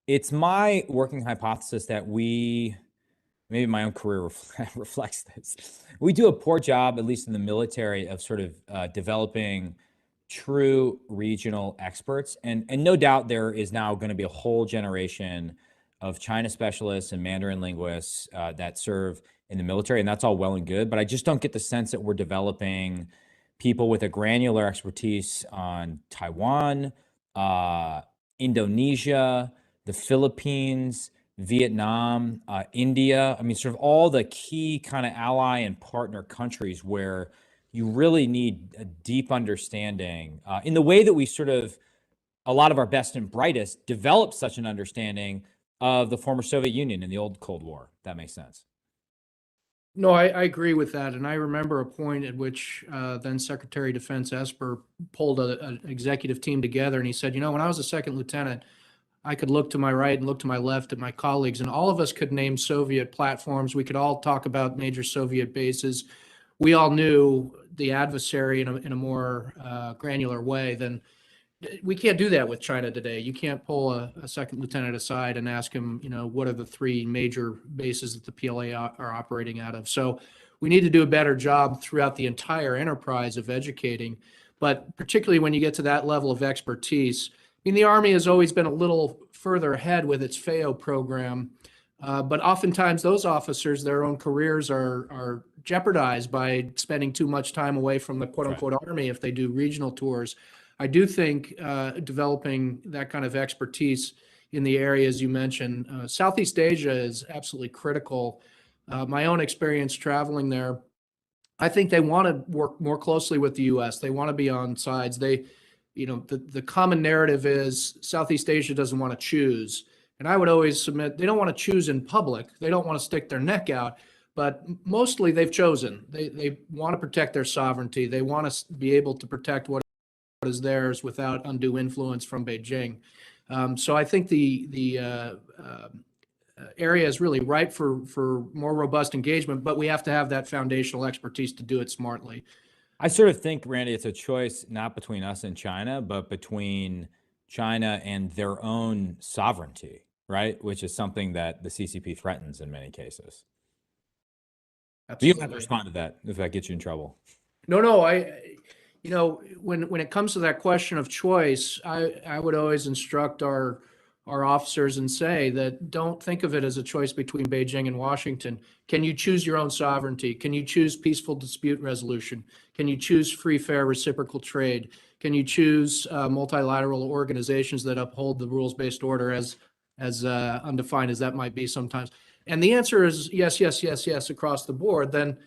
It's my working hypothesis that maybe my own career reflects this. We do a poor job, at least in the military, of sort of developing true regional experts. And no doubt there is now going to be a whole generation of China specialists and Mandarin linguists that serve in the military, and that's all well and good. But I just don't get the sense that we're developing people with a granular expertise on Taiwan, Indonesia, the Philippines, Vietnam, India. I mean, sort of all the key kind of ally and partner countries where you really need a deep understanding in the way that we sort of, a lot of our best and brightest developed such an understanding of the former Soviet Union in the old Cold War. If that makes sense. No, I agree with that. And I remember a point at which then Secretary of Defense Esper pulled an executive team together, and he said, when I was a second lieutenant, I could look to my right and look to my left at my colleagues, and all of us could name Soviet platforms. We could all talk about major Soviet bases. We all knew the adversary in a more granular way than we can't do that with China today. You can't pull a second lieutenant aside and ask him, what are the three major bases that the PLA are operating out of. So we need to do a better job throughout the entire enterprise of educating, but particularly when you get to that level of expertise. I mean, the Army has always been a little further ahead with its FAO program, but oftentimes those officers, their own careers are jeopardized by spending too much time away from the quote-unquote Army if they do regional tours. I do think developing that kind of expertise in the areas you mentioned, Southeast Asia is absolutely critical. My own experience traveling there, I think they want to work more closely with the U.S. They want to be on sides. The common narrative is Southeast Asia doesn't want to choose. And I would always submit, they don't want to choose in public. They don't want to stick their neck out, but mostly they've chosen. They want to protect their sovereignty. They want to be able to protect what is theirs without undue influence from Beijing. So I think the area is really ripe for more robust engagement, but we have to have that foundational expertise to do it smartly. I sort of think, Randy, it's a choice not between us and China, but between China and their own sovereignty, right? Which is something that the CCP threatens in many cases. But you don't have to respond to that if that gets you in trouble. No, when it comes to that question of choice, I would always instruct our officers and say that don't think of it as a choice between Beijing and Washington. Can you choose your own sovereignty? Can you choose peaceful dispute resolution? Can you choose free, fair, reciprocal trade? Can you choose multilateral organizations that uphold the rules-based order, as undefined as that might be sometimes? And the answer is yes, yes, yes, yes across the board. Then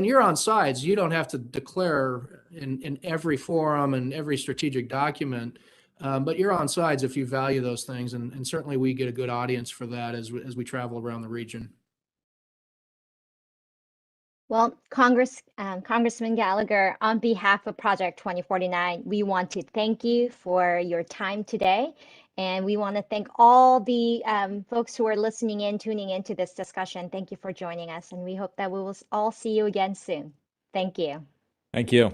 you're on sides. You don't have to declare in every forum and every strategic document, but you're on sides if you value those things. And certainly we get a good audience for that as we travel around the region. Well, Congressman Gallagher, on behalf of Project 2049, we want to thank you for your time today. And we want to thank all the folks who are listening in, tuning into this discussion. Thank you for joining us. And we hope that we will all see you again soon. Thank you. Thank you.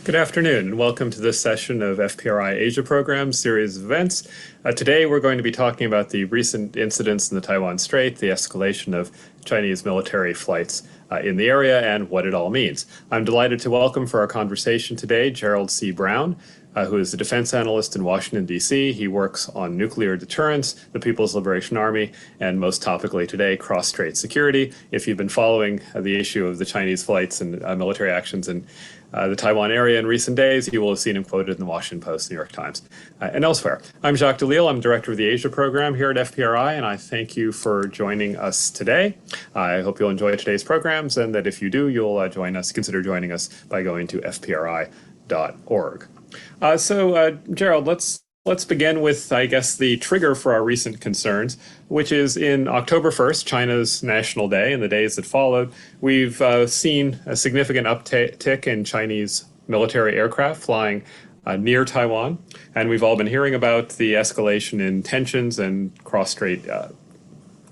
Good afternoon, and welcome to this session of FPRI Asia Program series of events. Today we're going to be talking about the recent incidents in the Taiwan Strait, the escalation of Chinese military flights in the area, and what it all means. I'm delighted to welcome for our conversation today Gerald C. Brown, who is a defense analyst in Washington, D.C. He works on nuclear deterrence, the People's Liberation Army, and most topically today, cross-strait security. If you've been following the issue of the Chinese flights and military actions in the Taiwan area in recent days, you will have seen him quoted in the Washington Post, New York Times, and elsewhere. I'm Jacques Delisle. I'm director of the Asia program here at FPRI, and I thank you for joining us today. I hope you'll enjoy today's programs, and that if you do, you'll consider joining us by going to fpri.org. Gerald, let's begin with, I guess, the trigger for our recent concerns, which is in October 1st, China's National Day, and the days that followed, we've seen a significant uptick in Chinese military aircraft flying near Taiwan, and we've all been hearing about the escalation in tensions and cross-strait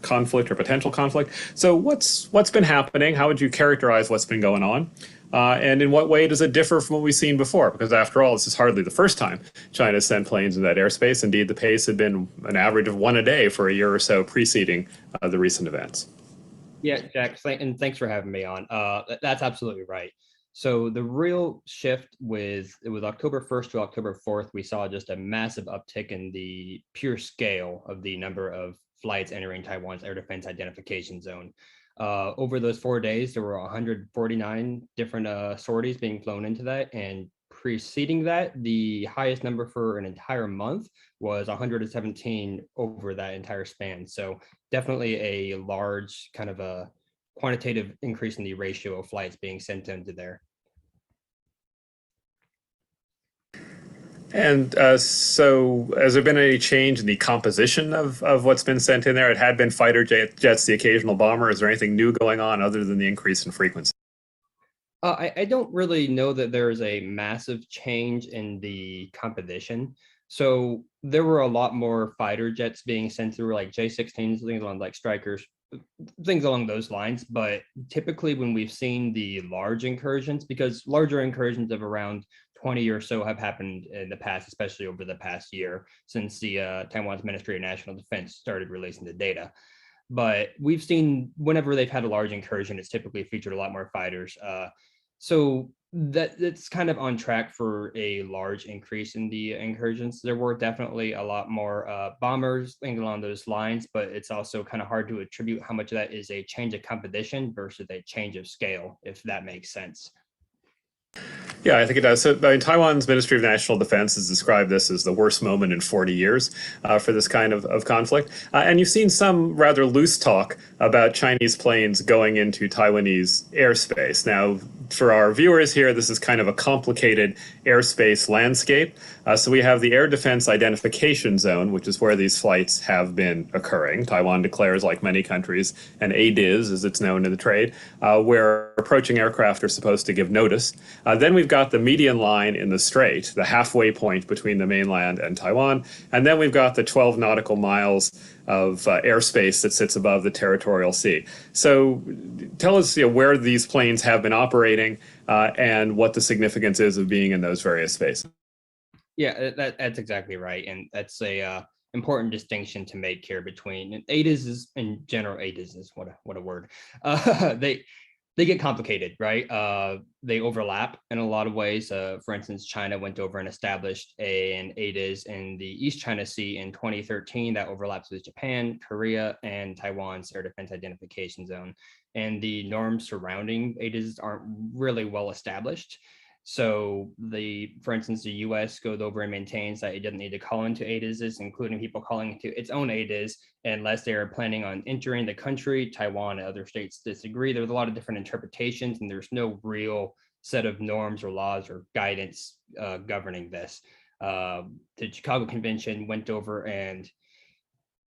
conflict or potential conflict. So what's been happening? How would you characterize what's been going on? And in what way does it differ from what we've seen before? Because after all, this is hardly the first time China sent planes in that airspace. Indeed, the pace had been an average of one a day for a year or so preceding the recent events. Yeah, Jack, and thanks for having me on. That's absolutely right. So the real shift it was October 1st to October 4th, we saw just a massive uptick in the pure scale of the number of flights entering Taiwan's air defense identification zone. Over those 4 days, there were 149 different sorties being flown into that. And preceding that, the highest number for an entire month was 117 over that entire span. So definitely a large kind of a quantitative increase in the ratio of flights being sent into there. And so has there been any change in the composition of what's been sent in there? It had been fighter jets, the occasional bomber. Is there anything new going on other than the increase in frequency? I don't really know that there's a massive change in the composition. So there were a lot more fighter jets being sent through, like J-16s, things along like Strikers, things along those lines. But typically when we've seen the large incursions, because larger incursions of around 20 or so have happened in the past, especially over the past year since the Taiwan's Ministry of National Defense started releasing the data. But we've seen whenever they've had a large incursion, it's typically featured a lot more fighters. So that's kind of on track for a large increase in the incursions. There were definitely a lot more bombers along those lines, but it's also kind of hard to attribute how much of that is a change of composition versus a change of scale, if that makes sense. Yeah, I think it does. So, Taiwan's Ministry of National Defense has described this as the worst moment in 40 years for this kind of conflict. And you've seen some rather loose talk about Chinese planes going into Taiwanese airspace. Now, for our viewers here, this is kind of a complicated airspace landscape. So we have the Air Defense Identification Zone, which is where these flights have been occurring. Taiwan declares, like many countries, an ADIZ, as it's known in the trade, where approaching aircraft are supposed to give notice. Then we've got the median line in the strait, the halfway point between the mainland and Taiwan. And then we've got the 12 nautical miles of airspace that sits above the territorial sea. So tell us where these planes have been operating and what the significance is of being in those various spaces. Yeah, that's exactly right. And that's a important distinction to make here between ADIZs and general ADIZs. What a word. They get complicated, right? They overlap in a lot of ways. For instance, China went over and established an ADIZ in the East China Sea in 2013 that overlaps with Japan, Korea, and Taiwan's Air Defense Identification Zone. And the norms surrounding ADIZ aren't really well established. So for instance, the US goes over and maintains that it doesn't need to call into ADIZs, including people calling into its own ADIZ, unless they are planning on entering the country. Taiwan and other states disagree. There's a lot of different interpretations, and there's no real set of norms or laws or guidance governing this. The Chicago Convention went over and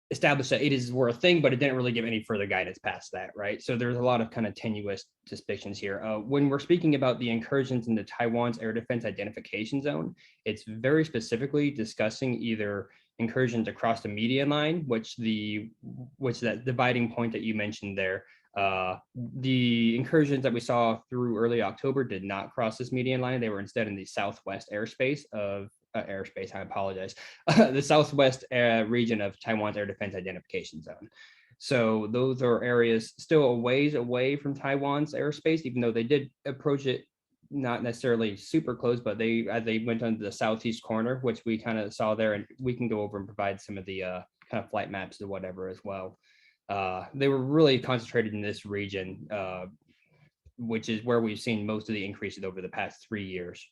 established that ADIZs were a thing, but it didn't really give any further guidance past that, right? So there's a lot of kind of tenuous distinctions here. When we're speaking about the incursions into Taiwan's Air Defense Identification Zone, it's very specifically discussing either incursions across the median line, which that dividing point that you mentioned there. The incursions that we saw through early October did not cross this median line. They were instead in the southwest airspace, I apologize, the southwest region of Taiwan's Air Defense Identification Zone. So those are areas still a ways away from Taiwan's airspace, even though they did approach it not necessarily super close, but as they went onto the southeast corner, which we kind of saw there, and we can go over and provide some of the kind of flight maps or whatever as well. They were really concentrated in this region, which is where we've seen most of the increases over the past 3 years.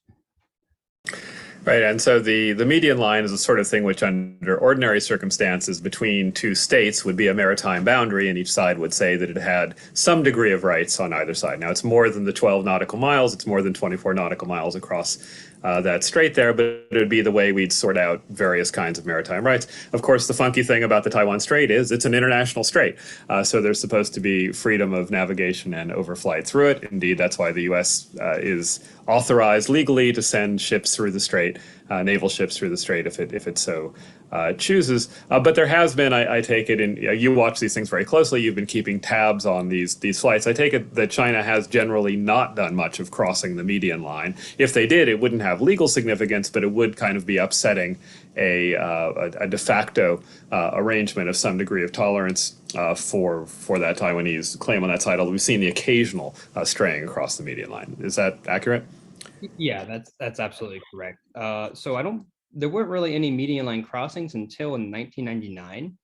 Right, and so the median line is the sort of thing which under ordinary circumstances between two states would be a maritime boundary, and each side would say that it had some degree of rights on either side. Now, it's more than the 12 nautical miles, it's more than 24 nautical miles across that strait there, but it would be the way we'd sort out various kinds of maritime rights. Of course, the funky thing about the Taiwan Strait is it's an international strait, so there's supposed to be freedom of navigation and overflight through it. Indeed, that's why the U.S. Is authorized legally to send ships through the strait, naval ships through the strait if it so chooses. But there has been, I take it, and you watch these things very closely, you've been keeping tabs on these flights. I take it that China has generally not done much of crossing the median line. If they did, it wouldn't have legal significance, but it would kind of be upsetting a de facto arrangement of some degree of tolerance for that Taiwanese claim on that side, although we've seen the occasional straying across the median line. Is that accurate? Yeah, that's absolutely correct. So there weren't really any median line crossings until in 1999,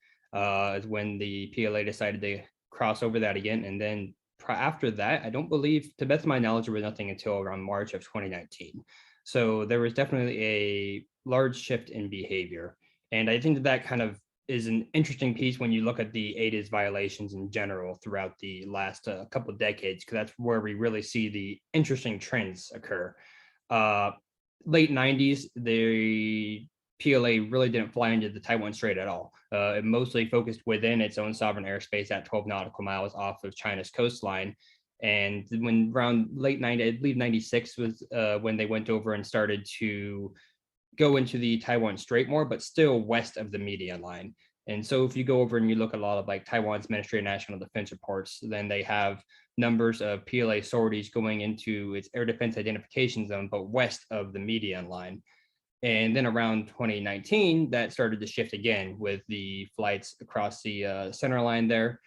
is when the PLA decided to cross over that again. And then after that, I don't believe, to the best of my knowledge, there was nothing until around March of 2019. So there was definitely a large shift in behavior. And I think that kind of is an interesting piece when you look at the ADIZ violations in general throughout the last couple of decades, because that's where we really see the interesting trends occur. Late 90s, the PLA really didn't fly into the Taiwan Strait at all. It mostly focused within its own sovereign airspace at 12 nautical miles off of China's coastline. And when around late 90, I believe 96 was when they went over and started to go into the Taiwan Strait more, but still west of the median line. And so if you go over and you look at a lot of like Taiwan's Ministry of National Defense reports, then they have numbers of PLA sorties going into its air defense identification zone, but west of the median line. And then around 2019, that started to shift again with the flights across the center line there,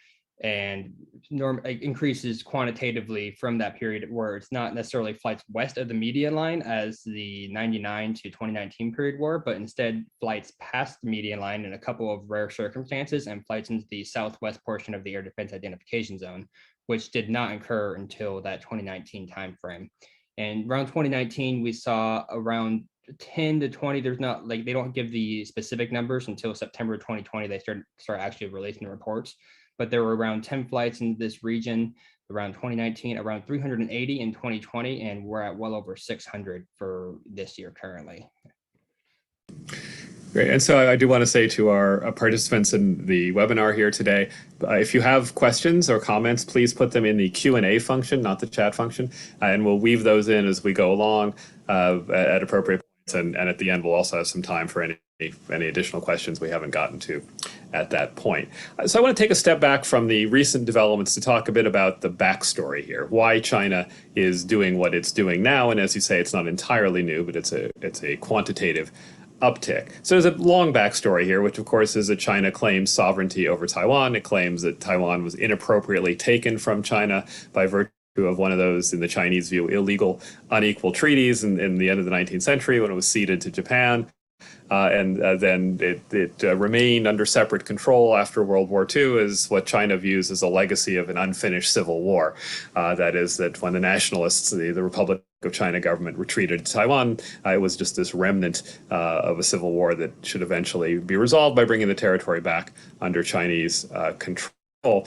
and increases quantitatively from that period where it's not necessarily flights west of the median line as the 99 to 2019 period were, but instead flights past the median line in a couple of rare circumstances and flights into the southwest portion of the air defense identification zone, which did not occur until that 2019 timeframe. And around 2019, we saw around 10 to 20. There's not like, they don't give the specific numbers until September 2020. They start actually releasing the reports, but there were around 10 flights in this region around 2019, around 380 in 2020, and we're at well over 600 for this year currently. Great. And so I do want to say to our participants in the webinar here today, if you have questions or comments, please put them in the Q&A function, not the chat function, and we'll weave those in as we go along at appropriate points. And at the end, we'll also have some time for any additional questions we haven't gotten to at that point. So I want to take a step back from the recent developments to talk a bit about the backstory here, why China is doing what it's doing now. And as you say, it's not entirely new, but it's a quantitative uptick. So there's a long backstory here, which of course is that China claims sovereignty over Taiwan. It claims that Taiwan was inappropriately taken from China by virtue of one of those, in the Chinese view, illegal unequal treaties in the end of the 19th century when it was ceded to Japan. And then it remained under separate control after World War II as what China views as a legacy of an unfinished civil war. That is, that when the nationalists, the Republic of China government retreated to Taiwan, it was just this remnant of a civil war that should eventually be resolved by bringing the territory back under Chinese control.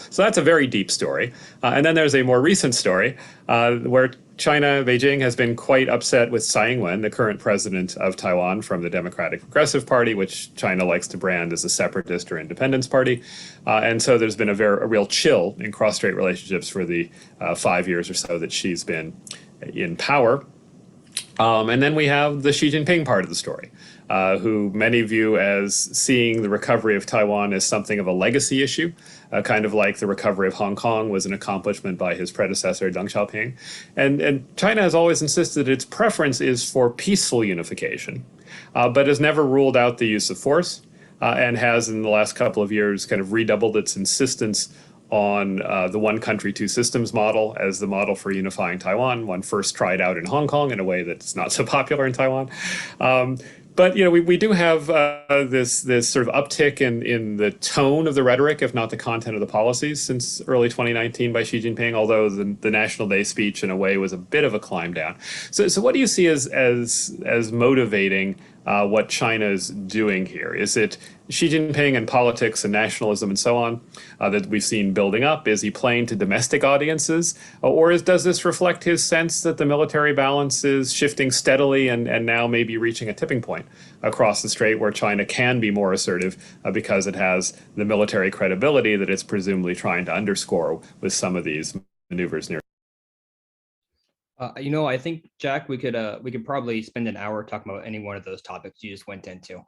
So that's a very deep story. And then there's a more recent story where China, Beijing, has been quite upset with Tsai Ing-wen, the current president of Taiwan from the Democratic Progressive Party, which China likes to brand as a separatist or independence party. And so there's been a real chill in cross-strait relationships for the 5 years or so that she's been in power. And then we have the Xi Jinping part of the story, who many view as seeing the recovery of Taiwan as something of a legacy issue, kind of like the recovery of Hong Kong was an accomplishment by his predecessor, Deng Xiaoping. And China has always insisted that its preference is for peaceful unification, but has never ruled out the use of force, and has in the last couple of years kind of redoubled its insistence on the one country, two systems model as the model for unifying Taiwan. One first tried out in Hong Kong in a way that's not so popular in Taiwan. But we do have this sort of uptick in the tone of the rhetoric, if not the content of the policies, since early 2019 by Xi Jinping. Although the National Day speech, in a way, was a bit of a climb down. So what do you see as motivating what China's doing here? Is it Xi Jinping and politics and nationalism and so on that we've seen building up? Is he playing to domestic audiences? Or does this reflect his sense that the military balance is shifting steadily and now maybe reaching a tipping point across the strait where China can be more assertive because it has the military credibility that it's presumably trying to underscore with some of these maneuvers near? I think, Jack, we could probably spend an hour talking about any one of those topics you just went into.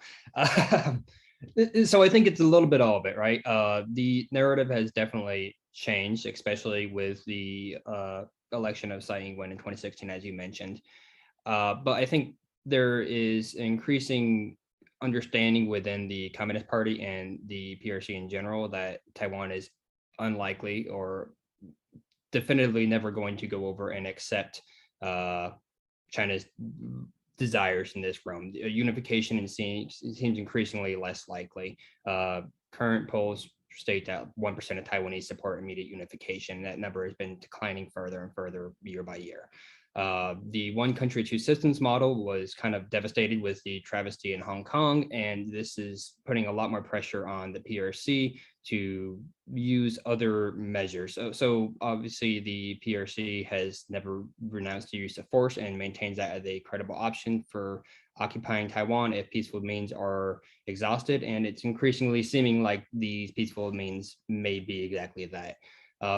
So I think it's a little bit all of it, right? The narrative has definitely changed, especially with the election of Tsai Ing-wen in 2016, as you mentioned. But I think there is an increasing understanding within the Communist Party and the PRC in general that Taiwan is unlikely or definitively never going to go over and accept China's desires in this realm. Unification seems increasingly less likely. Current polls state that 1% of Taiwanese support immediate unification. That number has been declining further and further year by year. The one country, two systems model was kind of devastated with the travesty in Hong Kong, and this is putting a lot more pressure on the PRC to use other measures. So obviously the PRC has never renounced the use of force and maintains that as a credible option for occupying Taiwan if peaceful means are exhausted, and it's increasingly seeming like these peaceful means may be exactly that.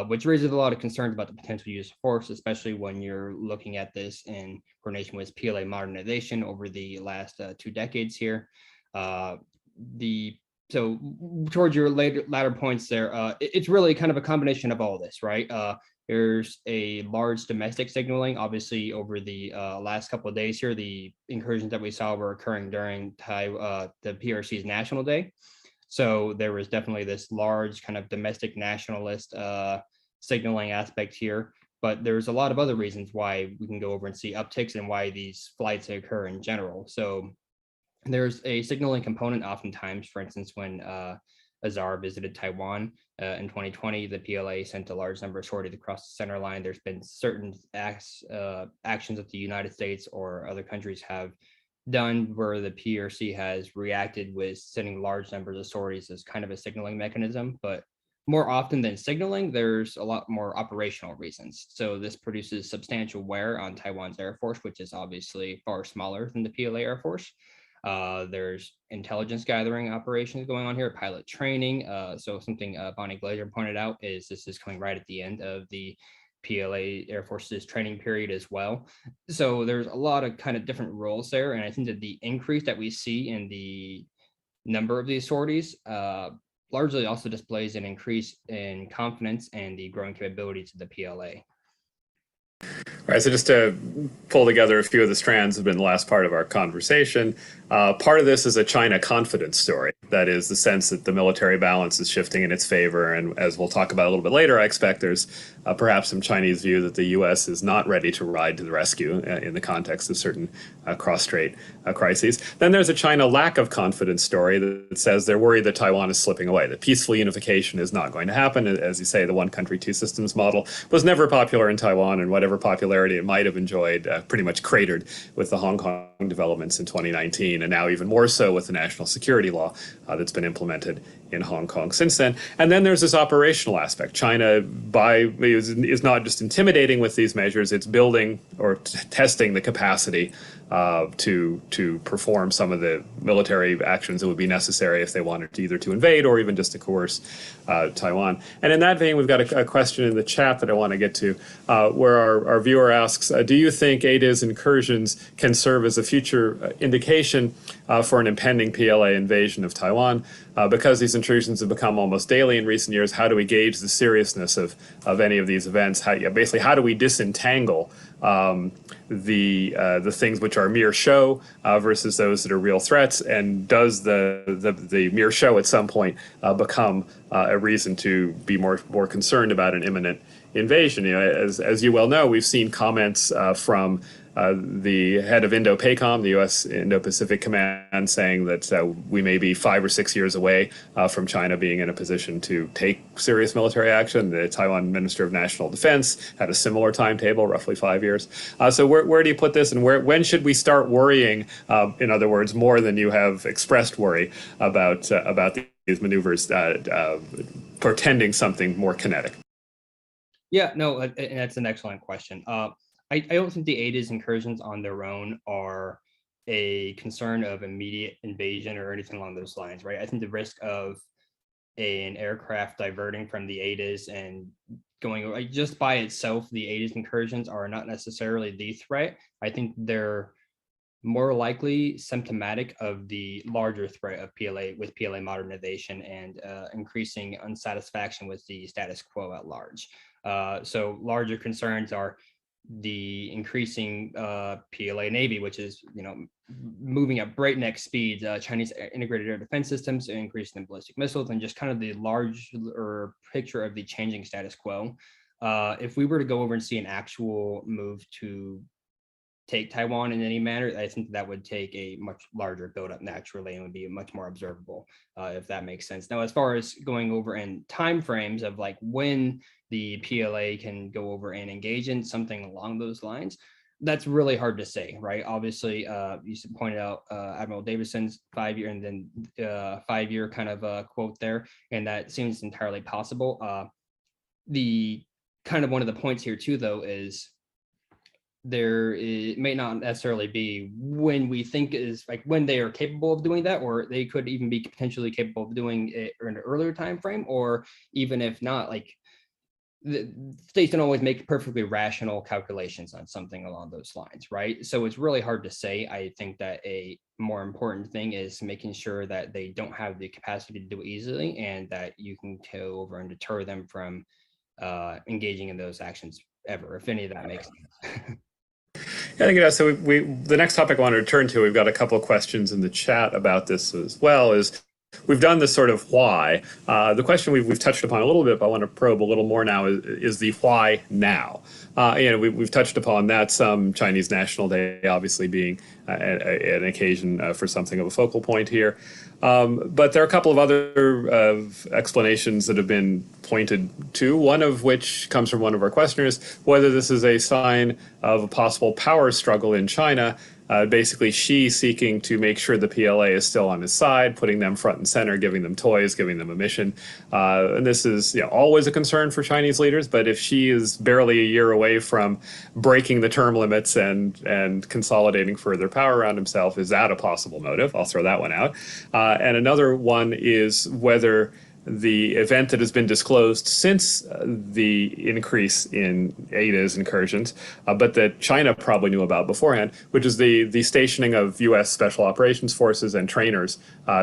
Which raises a lot of concerns about the potential use of force, especially when you're looking at this in coordination with PLA modernization over the last 2 decades here. So towards your latter points there, it's really kind of a combination of all this, right? There's a large domestic signaling. Obviously, over the last couple of days here, the incursions that we saw were occurring during the PRC's National Day. So there was definitely this large kind of domestic nationalist signaling aspect here. But there's a lot of other reasons why we can go over and see upticks and why these flights occur in general. So there's a signaling component oftentimes. For instance, when Azar visited Taiwan in 2020, the PLA sent a large number of sorties across the center line. There's been certain actions that the United States or other countries have done where the PRC has reacted with sending large numbers of sorties as kind of a signaling mechanism. But more often than signaling, there's a lot more operational reasons. So this produces substantial wear on Taiwan's Air Force, which is obviously far smaller than the PLA Air Force. There's intelligence gathering operations going on here, pilot training. So something Bonnie Glaser pointed out is this is coming right at the end of the PLA Air Force's training period as well. So there's a lot of kind of different roles there. And I think that the increase that we see in the number of these sorties largely also displays an increase in confidence and the growing capabilities of the PLA. All right, so just to pull together a few of the strands that have been the last part of our conversation, part of this is a China confidence story. That is the sense that the military balance is shifting in its favor. And as we'll talk about a little bit later, I expect there's perhaps some Chinese view that the U.S. is not ready to ride to the rescue in the context of certain cross-strait crises. Then there's a China lack of confidence story that says they're worried that Taiwan is slipping away, that peaceful unification is not going to happen. As you say, the one country, two systems model was never popular in Taiwan, and whatever popularity it might have enjoyed pretty much cratered with the Hong Kong developments in 2019, and now even more so with the national security law that's been implemented in Hong Kong since then. And then there's this operational aspect. China is not just intimidating with these measures, it's building or testing the capacity to perform some of the military actions that would be necessary if they wanted to either to invade or even just to coerce Taiwan. And in that vein, we've got a question in the chat that I want to get to, where our viewer asks, do you think ADIZ incursions can serve as a future indication for an impending PLA invasion of Taiwan? Because these intrusions have become almost daily in recent years, how do we gauge the seriousness of any of these events? Basically, how do we disentangle the things which are mere show versus those that are real threats? And does the mere show at some point become a reason to be more concerned about an imminent invasion? As you well know, we've seen comments from the head of Indo-PACOM, the U.S. Indo-Pacific Command, saying that we may be 5 or 6 years away from China being in a position to take serious military action. The Taiwan Minister of National Defense had a similar timetable, roughly 5 years. So where do you put this, and when should we start worrying, in other words, more than you have expressed worry about these maneuvers portending something more kinetic? Yeah, no, and that's an excellent question. I don't think the ADIZ incursions on their own are a concern of immediate invasion or anything along those lines, right? I think the risk of an aircraft diverting from the ADIZ and going just by itself, the ADIZ incursions are not necessarily the threat. I think they're more likely symptomatic of the larger threat of PLA modernization and increasing unsatisfaction with the status quo at large. So larger concerns are the increasing PLA Navy, which is moving at breakneck speeds, Chinese integrated air defense systems, increasing in ballistic missiles, and just kind of the larger picture of the changing status quo. If we were to go over and see an actual move to take Taiwan in any manner, I think that would take a much larger buildup naturally and would be much more observable, if that makes sense. Now, as far as going over in timeframes of like when the PLA can go over and engage in something along those lines, that's really hard to say, right? Obviously, you pointed out Admiral Davison's 5-year and then 5-year kind of quote there, and that seems entirely possible. The kind of one of the points here too, though, is it may not necessarily be when we think is like when they are capable of doing that, or they could even be potentially capable of doing it in an earlier time frame, or even if not, like the states don't always make perfectly rational calculations on something along those lines, right? So it's really hard to say. I think that a more important thing is making sure that they don't have the capacity to do it easily, and that you can go over and deter them from engaging in those actions ever, if any of that makes sense. I think so. The next topic I want to turn to, we've got a couple of questions in the chat about this as well. Is we've done this sort of why. The question we've touched upon a little bit, but I want to probe a little more now is the why now. We've touched upon that, some Chinese National Day obviously being an occasion for something of a focal point here. But there are a couple of other explanations that have been pointed to, one of which comes from one of our questioners, whether this is a sign of a possible power struggle in China. Basically, Xi seeking to make sure the PLA is still on his side, putting them front and center, giving them toys, giving them a mission. And this is always a concern for Chinese leaders. But if Xi is barely a year away from breaking the term limits and consolidating further power around himself, is that a possible motive? I'll throw that one out. And another one is whether the event that has been disclosed since the increase in Ada's incursions, but that China probably knew about beforehand, which is the stationing of U.S. Special Operations Forces and trainers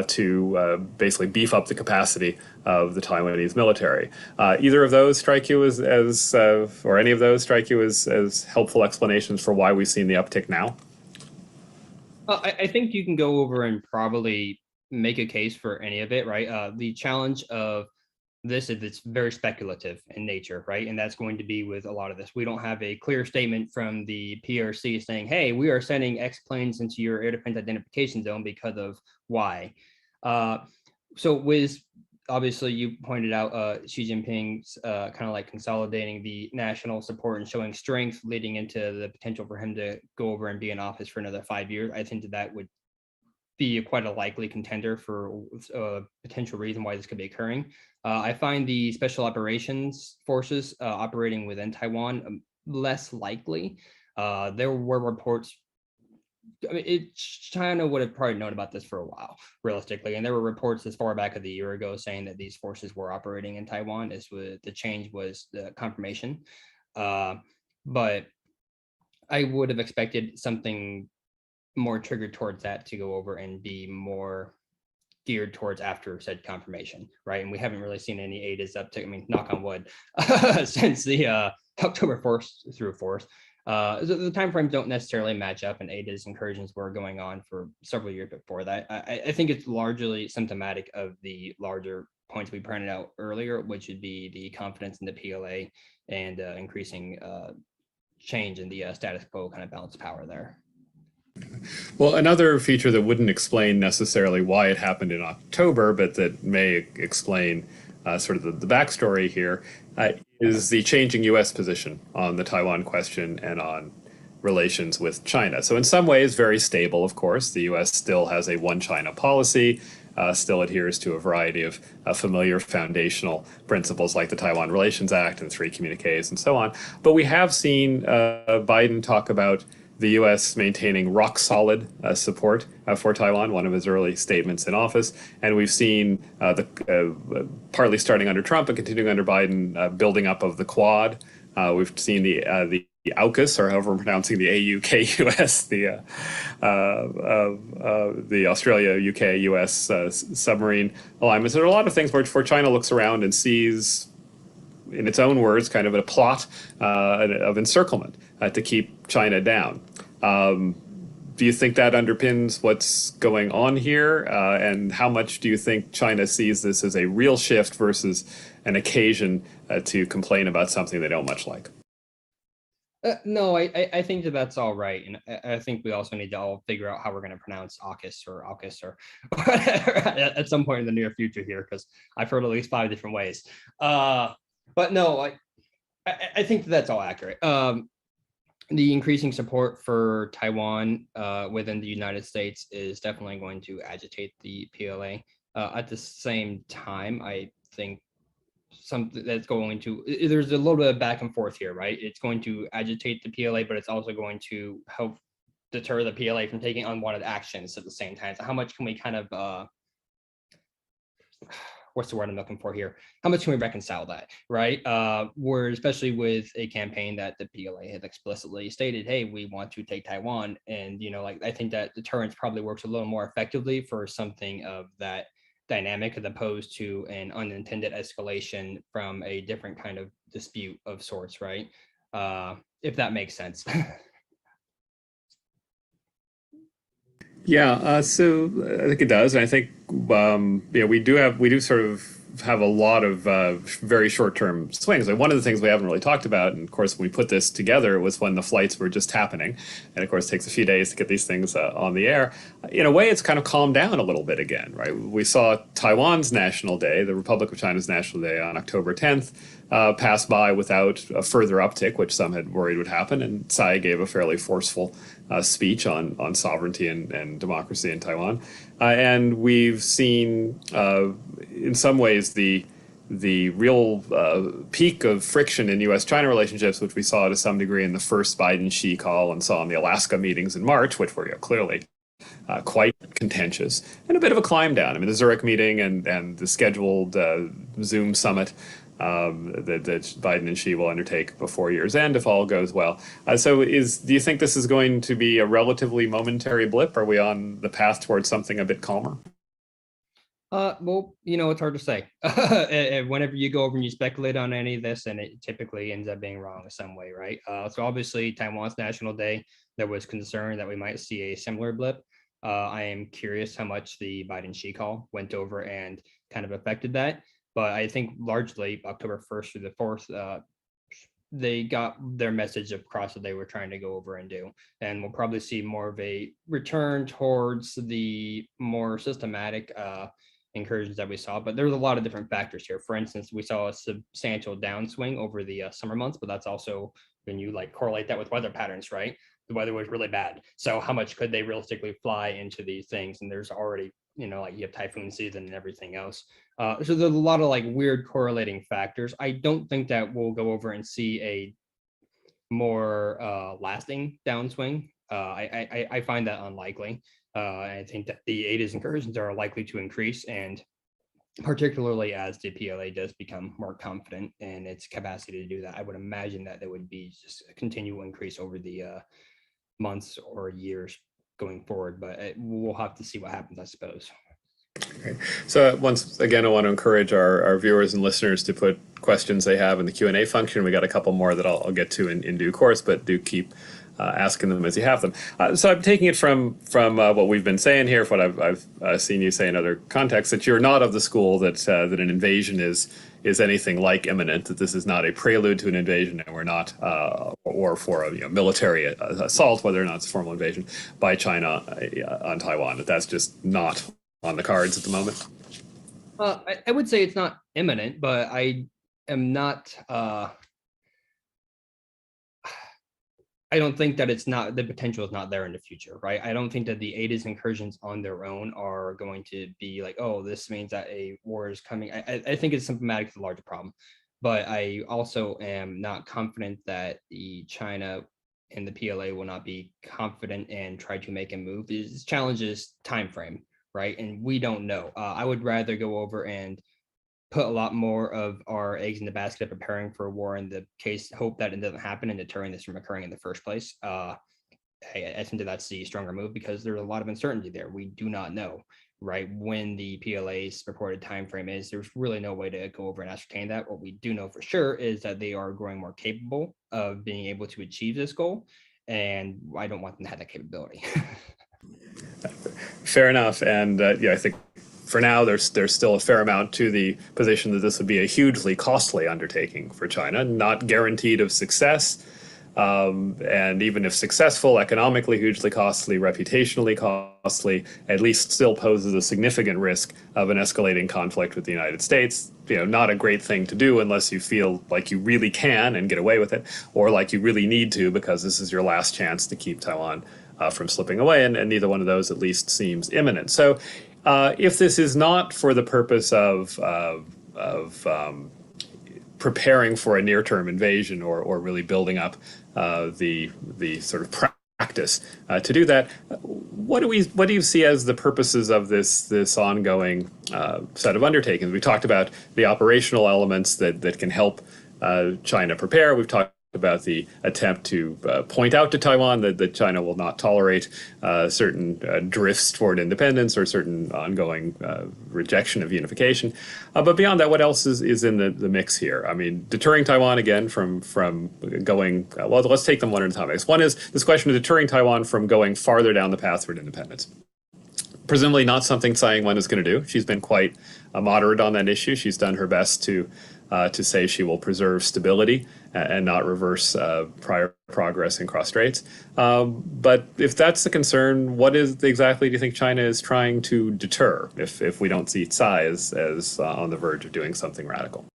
to basically beef up the capacity of the Taiwanese military. Either of those strike you as or any of those strike you as helpful explanations for why we've seen the uptick now? I think you can go over and probably make a case for any of it, right? The challenge of this is it's very speculative in nature, right? And that's going to be with a lot of this. We don't have a clear statement from the PRC saying, hey, we are sending X planes into your air defense identification zone because of Y. So with, obviously you pointed out Xi Jinping's kind of like consolidating the national support and showing strength leading into the potential for him to go over and be in office for another 5 years. I think that would be quite a likely contender for a potential reason why this could be occurring. I find the special operations forces operating within Taiwan less likely. There were reports, China would have probably known about this for a while, realistically, and there were reports as far back as a year ago saying that these forces were operating in Taiwan. The change was the confirmation. But I would have expected something more triggered towards that to go over and be more geared towards after said confirmation, right? And we haven't really seen any ADAs uptick. I mean, knock on wood, since the October 1st through 4th. The timeframes don't necessarily match up, and ADA's incursions were going on for several years before that. I think it's largely symptomatic of the larger points we pointed out earlier, which would be the confidence in the PLA and increasing change in the status quo kind of balance power there. Well, another feature that wouldn't explain necessarily why it happened in October, but that may explain sort of the backstory here, is the changing U.S. position on the Taiwan question and on relations with China. So in some ways, very stable, of course. The U.S. still has a one China policy, still adheres to a variety of familiar foundational principles like the Taiwan Relations Act and 3 communiques and so on. But we have seen Biden talk about the U.S. maintaining rock-solid support for Taiwan, one of his early statements in office. And we've seen partly starting under Trump and continuing under Biden, building up of the Quad. We've seen the AUKUS, or however we're pronouncing the AUKUS, the Australia, UK, US submarine alignments. There are a lot of things where China looks around and sees, in its own words, kind of a plot of encirclement to keep China down. Do you think that underpins what's going on here? And how much do you think China sees this as a real shift versus an occasion to complain about something they don't much like? No, I think that's all right. And I think we also need to all figure out how we're going to pronounce AUKUS or whatever at some point in the near future here, because I've heard at least 5 different ways. But no, I think that's all accurate. The increasing support for Taiwan within the United States is definitely going to agitate the PLA. At the same time, I think something that's going to, there's a little bit of back and forth here, right? It's going to agitate the PLA, but it's also going to help deter the PLA from taking unwanted actions at the same time. So how much can we kind of, what's the word I'm looking for here? How much can we reconcile that, right? Where especially with a campaign that the PLA has explicitly stated, hey, we want to take Taiwan. And, like, I think that deterrence probably works a little more effectively for something of that dynamic as opposed to an unintended escalation from a different kind of dispute of sorts, right? If that makes sense. Yeah, so I think it does, and I think we do sort of have a lot of very short-term swings. Like one of the things we haven't really talked about, and of course, when we put this together, it was when the flights were just happening, and of course, it takes a few days to get these things on the air. In a way, it's kind of calmed down a little bit again, right? We saw Taiwan's National Day, the Republic of China's National Day, on October 10th. Pass by without a further uptick, which some had worried would happen. And Tsai gave a fairly forceful speech on sovereignty and democracy in Taiwan. And we've seen, in some ways, the real peak of friction in U.S.-China relationships, which we saw to some degree in the first Biden-Xi call and saw in the Alaska meetings in March, which were clearly quite contentious, and a bit of a climb down. I mean, the Zurich meeting and the scheduled Zoom summit that Biden and Xi will undertake before year's end if all goes well. Do you think this is going to be a relatively momentary blip? Are we on the path towards something a bit calmer? Well, it's hard to say. Whenever you go over and you speculate on any of this, and it typically ends up being wrong in some way, right? So obviously, Taiwan's National Day, there was concern that we might see a similar blip. I am curious how much the Biden-Xi call went over and kind of affected that. But I think largely October 1st through the 4th, they got their message across that they were trying to go over and do. And we'll probably see more of a return towards the more systematic incursions that we saw. But there's a lot of different factors here. For instance, we saw a substantial downswing over the summer months, but that's also when you correlate that with weather patterns, right? The weather was really bad. So how much could they realistically fly into these things? And there's already, you have typhoon season and everything else. So there's a lot of weird correlating factors. I don't think that we'll go over and see a more lasting downswing. I find that unlikely. I think that the ADIS incursions are likely to increase, and particularly as the PLA does become more confident in its capacity to do that, I would imagine that there would be just a continual increase over the months or years going forward, but we'll have to see what happens, I suppose. Okay. So once again, I want to encourage our viewers and listeners to put questions they have in the Q&A function. We got a couple more that I'll get to in due course, but do keep asking them as you have them. So I'm taking it from what we've been saying here, what I've seen you say in other contexts, that you're not of the school that an invasion is anything like imminent, that this is not a prelude to an invasion, and we're not, or for a military assault, whether or not it's a formal invasion by China on Taiwan, that's just not on the cards at the moment. I would say it's not imminent, but I am not. I don't think that the potential is not there in the future, right? I don't think that the ADIS incursions on their own are going to be oh, this means that a war is coming. I think it's symptomatic of the larger problem, but I also am not confident that the China and the PLA will not be confident and try to make a move. This challenge is time frame, right? And we don't know. I would rather go over and put a lot more of our eggs in the basket of preparing for a war in the case, hope that it doesn't happen, and deterring this from occurring in the first place. I think that's the stronger move, because there's a lot of uncertainty there. We do not know, right, when the PLA's reported time frame is. There's really no way to go over and ascertain that. What we do know for sure is that they are growing more capable of being able to achieve this goal, and I don't want them to have that capability. Fair enough. And I think for now, there's still a fair amount to the position that this would be a hugely costly undertaking for China, not guaranteed of success. And even if successful, economically hugely costly, reputationally costly, at least still poses a significant risk of an escalating conflict with the United States. Not a great thing to do unless you feel like you really can and get away with it, or like you really need to, because this is your last chance to keep Taiwan from slipping away, and neither one of those at least seems imminent. So if this is not for the purpose of preparing for a near-term invasion or really building up the sort of practice to do that, what do you see as the purposes of this ongoing set of undertakings? We talked about the operational elements that can help China prepare. We've talked about the attempt to point out to Taiwan that China will not tolerate certain drifts toward independence or certain ongoing rejection of unification. But beyond that, what else is in the mix here? I mean, deterring Taiwan again from going, well, let's take them one at a time. One is this question of deterring Taiwan from going farther down the path toward independence. Presumably not something Tsai Ing-wen is going to do. She's been quite moderate on that issue. She's done her best to say she will preserve stability and not reverse prior progress in cross straits. But if that's the concern, what is exactly do you think China is trying to deter if we don't see Tsai as on the verge of doing something radical?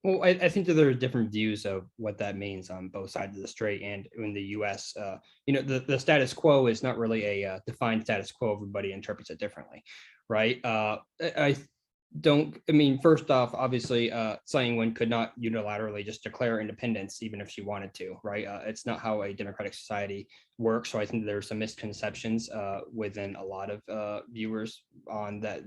Well, I think that there are different views of what that means on both sides of the strait and in the U.S. The status quo is not really a defined status quo. Everybody interprets it differently, right? First off, obviously, Tsai Ing-wen could not unilaterally just declare independence, even if she wanted to, right? It's not how a democratic society works. So I think there's some misconceptions within a lot of viewers on that,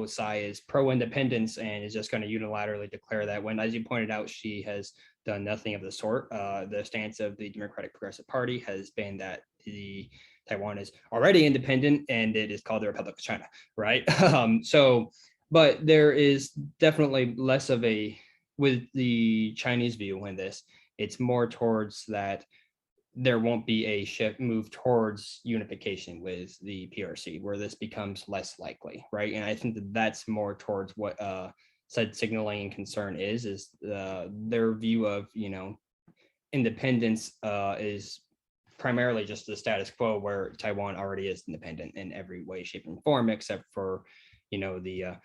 Tsai is pro-independence and is just going to unilaterally declare that when, as you pointed out, she has done nothing of the sort. The stance of the Democratic Progressive Party has been that Taiwan is already independent and it is called the Republic of China, right? But there is definitely less of with the Chinese view in this, it's more towards that there won't be a move towards unification with the PRC, where this becomes less likely, right? And I think that's more towards what said signaling and concern is their view of, independence is primarily just the status quo, where Taiwan already is independent in every way, shape, and form, except for the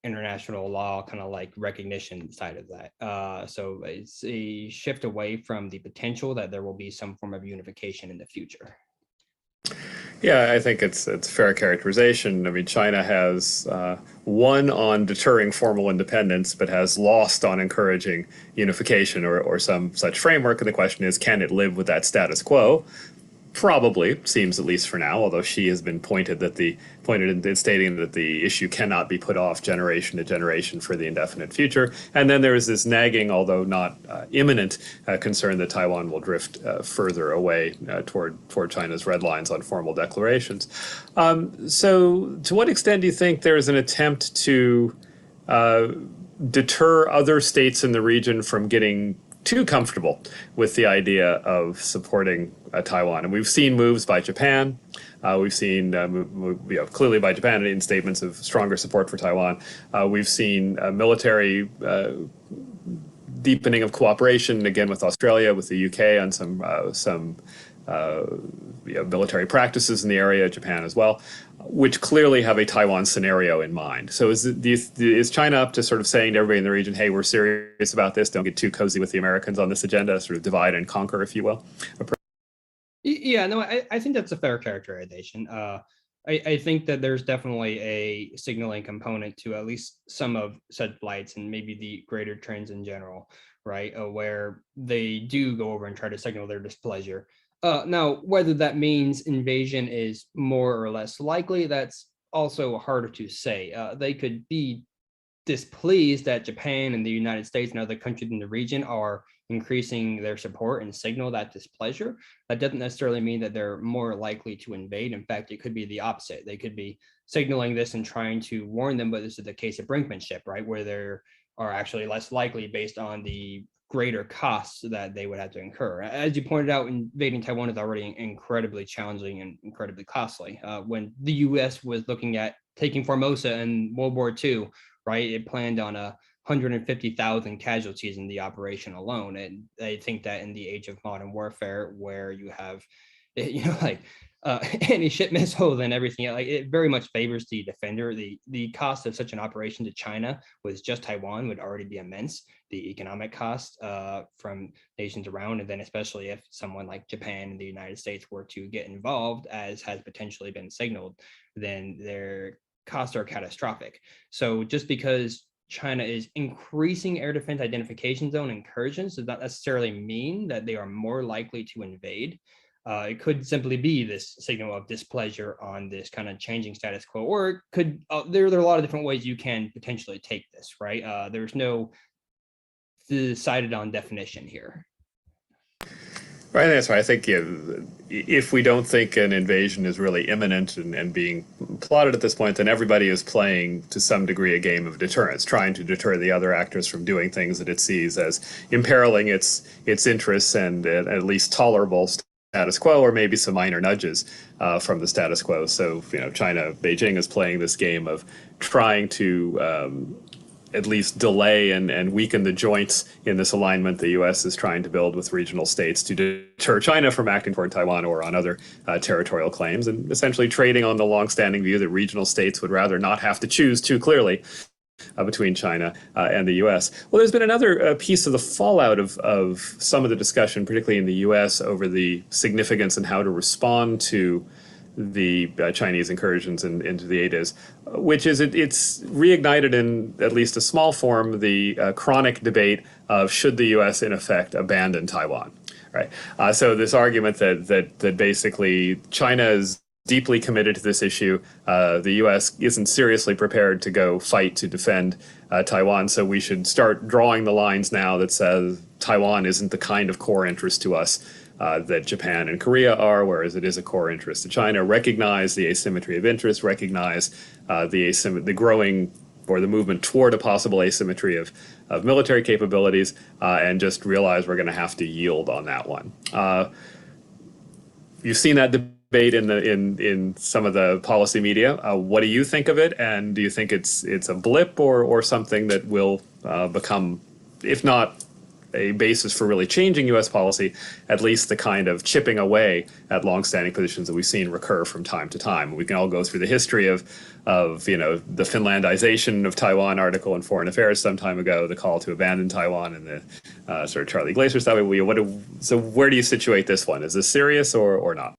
international law kind of like recognition side of that. So it's a shift away from the potential that there will be some form of unification in the future. Yeah, I think it's fair characterization. I mean, China has won on deterring formal independence, but has lost on encouraging unification or some such framework. And the question is, can it live with that status quo? Probably, seems at least for now, although she has been pointed in stating that the issue cannot be put off generation to generation for the indefinite future. And then there is this nagging, although not imminent, concern that Taiwan will drift further away toward China's red lines on formal declarations. So to what extent do you think there is an attempt to deter other states in the region from getting too comfortable with the idea of supporting Taiwan? And we've seen moves by Japan. We've seen clearly by Japan in statements of stronger support for Taiwan. We've seen military deepening of cooperation, again with Australia, with the UK on some military practices in the area, Japan as well, which clearly have a Taiwan scenario in mind. So is China up to sort of saying to everybody in the region, hey, we're serious about this, don't get too cozy with the Americans on this agenda, sort of divide and conquer, if you will? Yeah, no, I think that's a fair characterization. I think that there's definitely a signaling component to at least some of said flights and maybe the greater trends in general, right? Where they do go over and try to signal their displeasure. Now, whether that means invasion is more or less likely, that's also harder to say. They could be displeased that Japan and the United States and other countries in the region are increasing their support and signal that displeasure. That doesn't necessarily mean that they're more likely to invade. In fact, it could be the opposite. They could be signaling this and trying to warn them, but this is the case of brinkmanship, right? Where they are actually less likely based on the greater costs that they would have to incur. As you pointed out, invading Taiwan is already incredibly challenging and incredibly costly. When the US was looking at taking Formosa in World War II, right, it planned on 150,000 casualties in the operation alone. And I think that in the age of modern warfare, where you have, anti-ship missiles and everything, like it very much favors the defender. The cost of such an operation to China with just Taiwan would already be immense. The economic cost from nations around, and then especially if someone like Japan and the United States were to get involved, as has potentially been signaled, then their costs are catastrophic. So just because China is increasing air defense identification zone incursions does not necessarily mean that they are more likely to invade. It could simply be this signal of displeasure on this kind of changing status quo, or it could, there are a lot of different ways you can potentially take this, right? There's no decided on definition here. Right, that's right. I think if we don't think an invasion is really imminent and being plotted at this point, then everybody is playing to some degree a game of deterrence, trying to deter the other actors from doing things that it sees as imperiling its interests and at least tolerable status quo, or maybe some minor nudges from the status quo. So, China, Beijing is playing this game of trying to at least delay and weaken the joints in this alignment the U.S. is trying to build with regional states to deter China from acting toward Taiwan or on other territorial claims, and essentially trading on the longstanding view that regional states would rather not have to choose too clearly between China and the U.S. Well, there's been another piece of the fallout of some of the discussion, particularly in the U.S., over the significance and how to respond to the Chinese incursions into the ADIZ, which is it's reignited in at least a small form the chronic debate of should the U.S. in effect abandon Taiwan, right? So this argument that basically China is deeply committed to this issue, the U.S. isn't seriously prepared to go fight to defend Taiwan, so we should start drawing the lines now that says Taiwan isn't the kind of core interest to us that Japan and Korea are, whereas it is a core interest to China. Recognize the asymmetry of interest, recognize the growing or the movement toward a possible asymmetry of military capabilities, and just realize we're going to have to yield on that one. You've seen that debate in some of the policy media. What do you think of it, and do you think it's a blip or something that will become, if not a basis for really changing U.S. policy, at least the kind of chipping away at longstanding positions that we've seen recur from time to time? We can all go through the history of the Finlandization of Taiwan article in Foreign Affairs some time ago, the call to abandon Taiwan, and the sort of Charlie Glaser stuff. So where do you situate this one? Is this serious or not?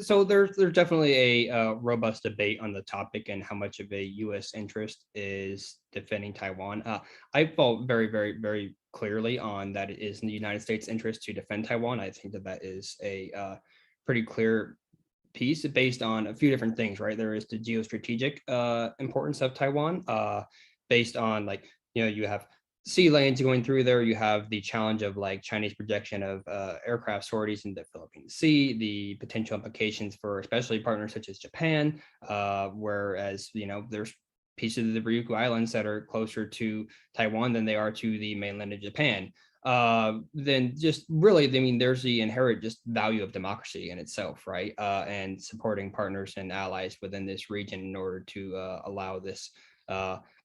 So there's definitely a robust debate on the topic and how much of a U.S. interest is defending Taiwan. I felt very, very, very clearly on that it is in the United States' interest to defend Taiwan. I think that is a pretty clear piece based on a few different things, right? There is the geostrategic importance of Taiwan, based on you have sea lanes going through there. You have the challenge of Chinese projection of aircraft sorties in the Philippine Sea, the potential implications for especially partners such as Japan, whereas there's pieces of the Ryukyu Islands that are closer to Taiwan than they are to the mainland of Japan. Then just really, there's the inherent just value of democracy in itself, right? And supporting partners and allies within this region in order to allow this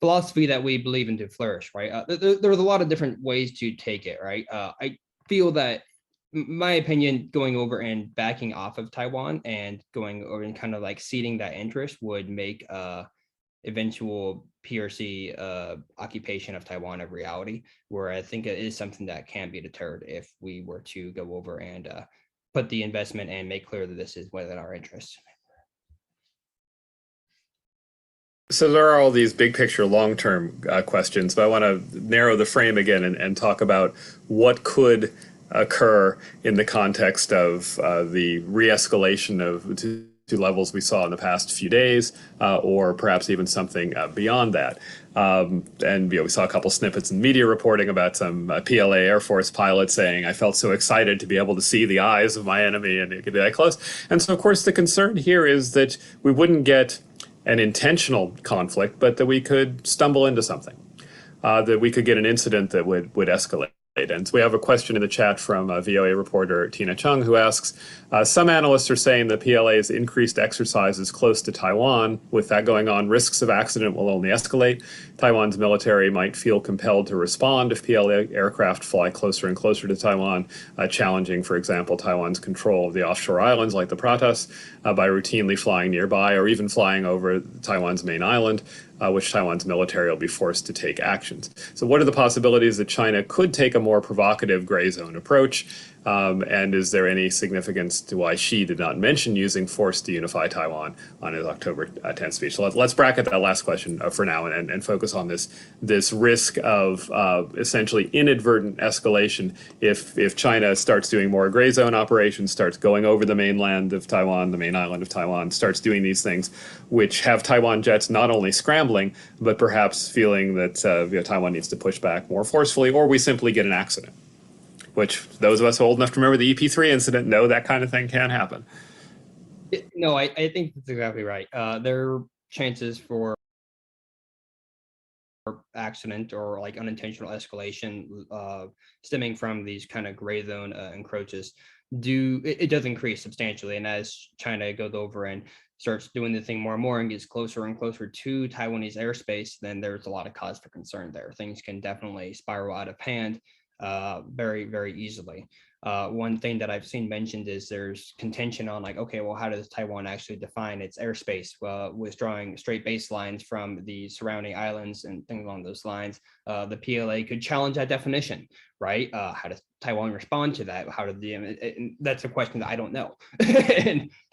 philosophy that we believe in to flourish, right? There's a lot of different ways to take it, right? I feel that, my opinion, going over and backing off of Taiwan and going over and kind of ceding that interest would make eventual PRC occupation of Taiwan a reality, where I think it is something that can be deterred if we were to go over and put the investment and make clear that this is within our interests. So there are all these big picture, long-term questions, but I want to narrow the frame again and talk about what could occur in the context of the re-escalation of to levels we saw in the past few days, or perhaps even something beyond that. And we saw a couple snippets in media reporting about some PLA Air Force pilot saying, "I felt so excited to be able to see the eyes of my enemy and it could be that close." And so, of course, the concern here is that we wouldn't get an intentional conflict, but that we could stumble into something, that we could get an incident that would escalate. And so we have a question in the chat from VOA reporter Tina Chung, who asks, some analysts are saying the PLA's increased exercises close to Taiwan. With that going on, risks of accident will only escalate. Taiwan's military might feel compelled to respond if PLA aircraft fly closer and closer to Taiwan, challenging, for example, Taiwan's control of the offshore islands like the Pratas by routinely flying nearby or even flying over Taiwan's main island, which Taiwan's military will be forced to take actions. So what are the possibilities that China could take a more provocative gray zone approach? And is there any significance to why Xi did not mention using force to unify Taiwan on his October 10th speech? So let's bracket that last question for now and focus on this risk of essentially inadvertent escalation if China starts doing more gray zone operations, starts going over the mainland of Taiwan, the main island of Taiwan, starts doing these things which have Taiwan jets not only scrambling, but perhaps feeling that Taiwan needs to push back more forcefully, or we simply get an accident. which those of us old enough to remember the EP3 incident know that kind of thing can happen. No, I think that's exactly right. There are chances for accident or like unintentional escalation stemming from these kind of gray zone encroaches. It does increase substantially, and as China goes over and starts doing the thing more and more and gets closer and closer to Taiwanese airspace, then there's a lot of cause for concern there. Things can definitely spiral out of hand very, very easily. One thing that I've seen mentioned is there's contention on like, okay, well, how does Taiwan actually define its airspace? Withdrawing straight baselines from the surrounding islands and things along those lines. The PLA could challenge that definition, right? How does Taiwan respond to that? How did and that's a question that I don't know,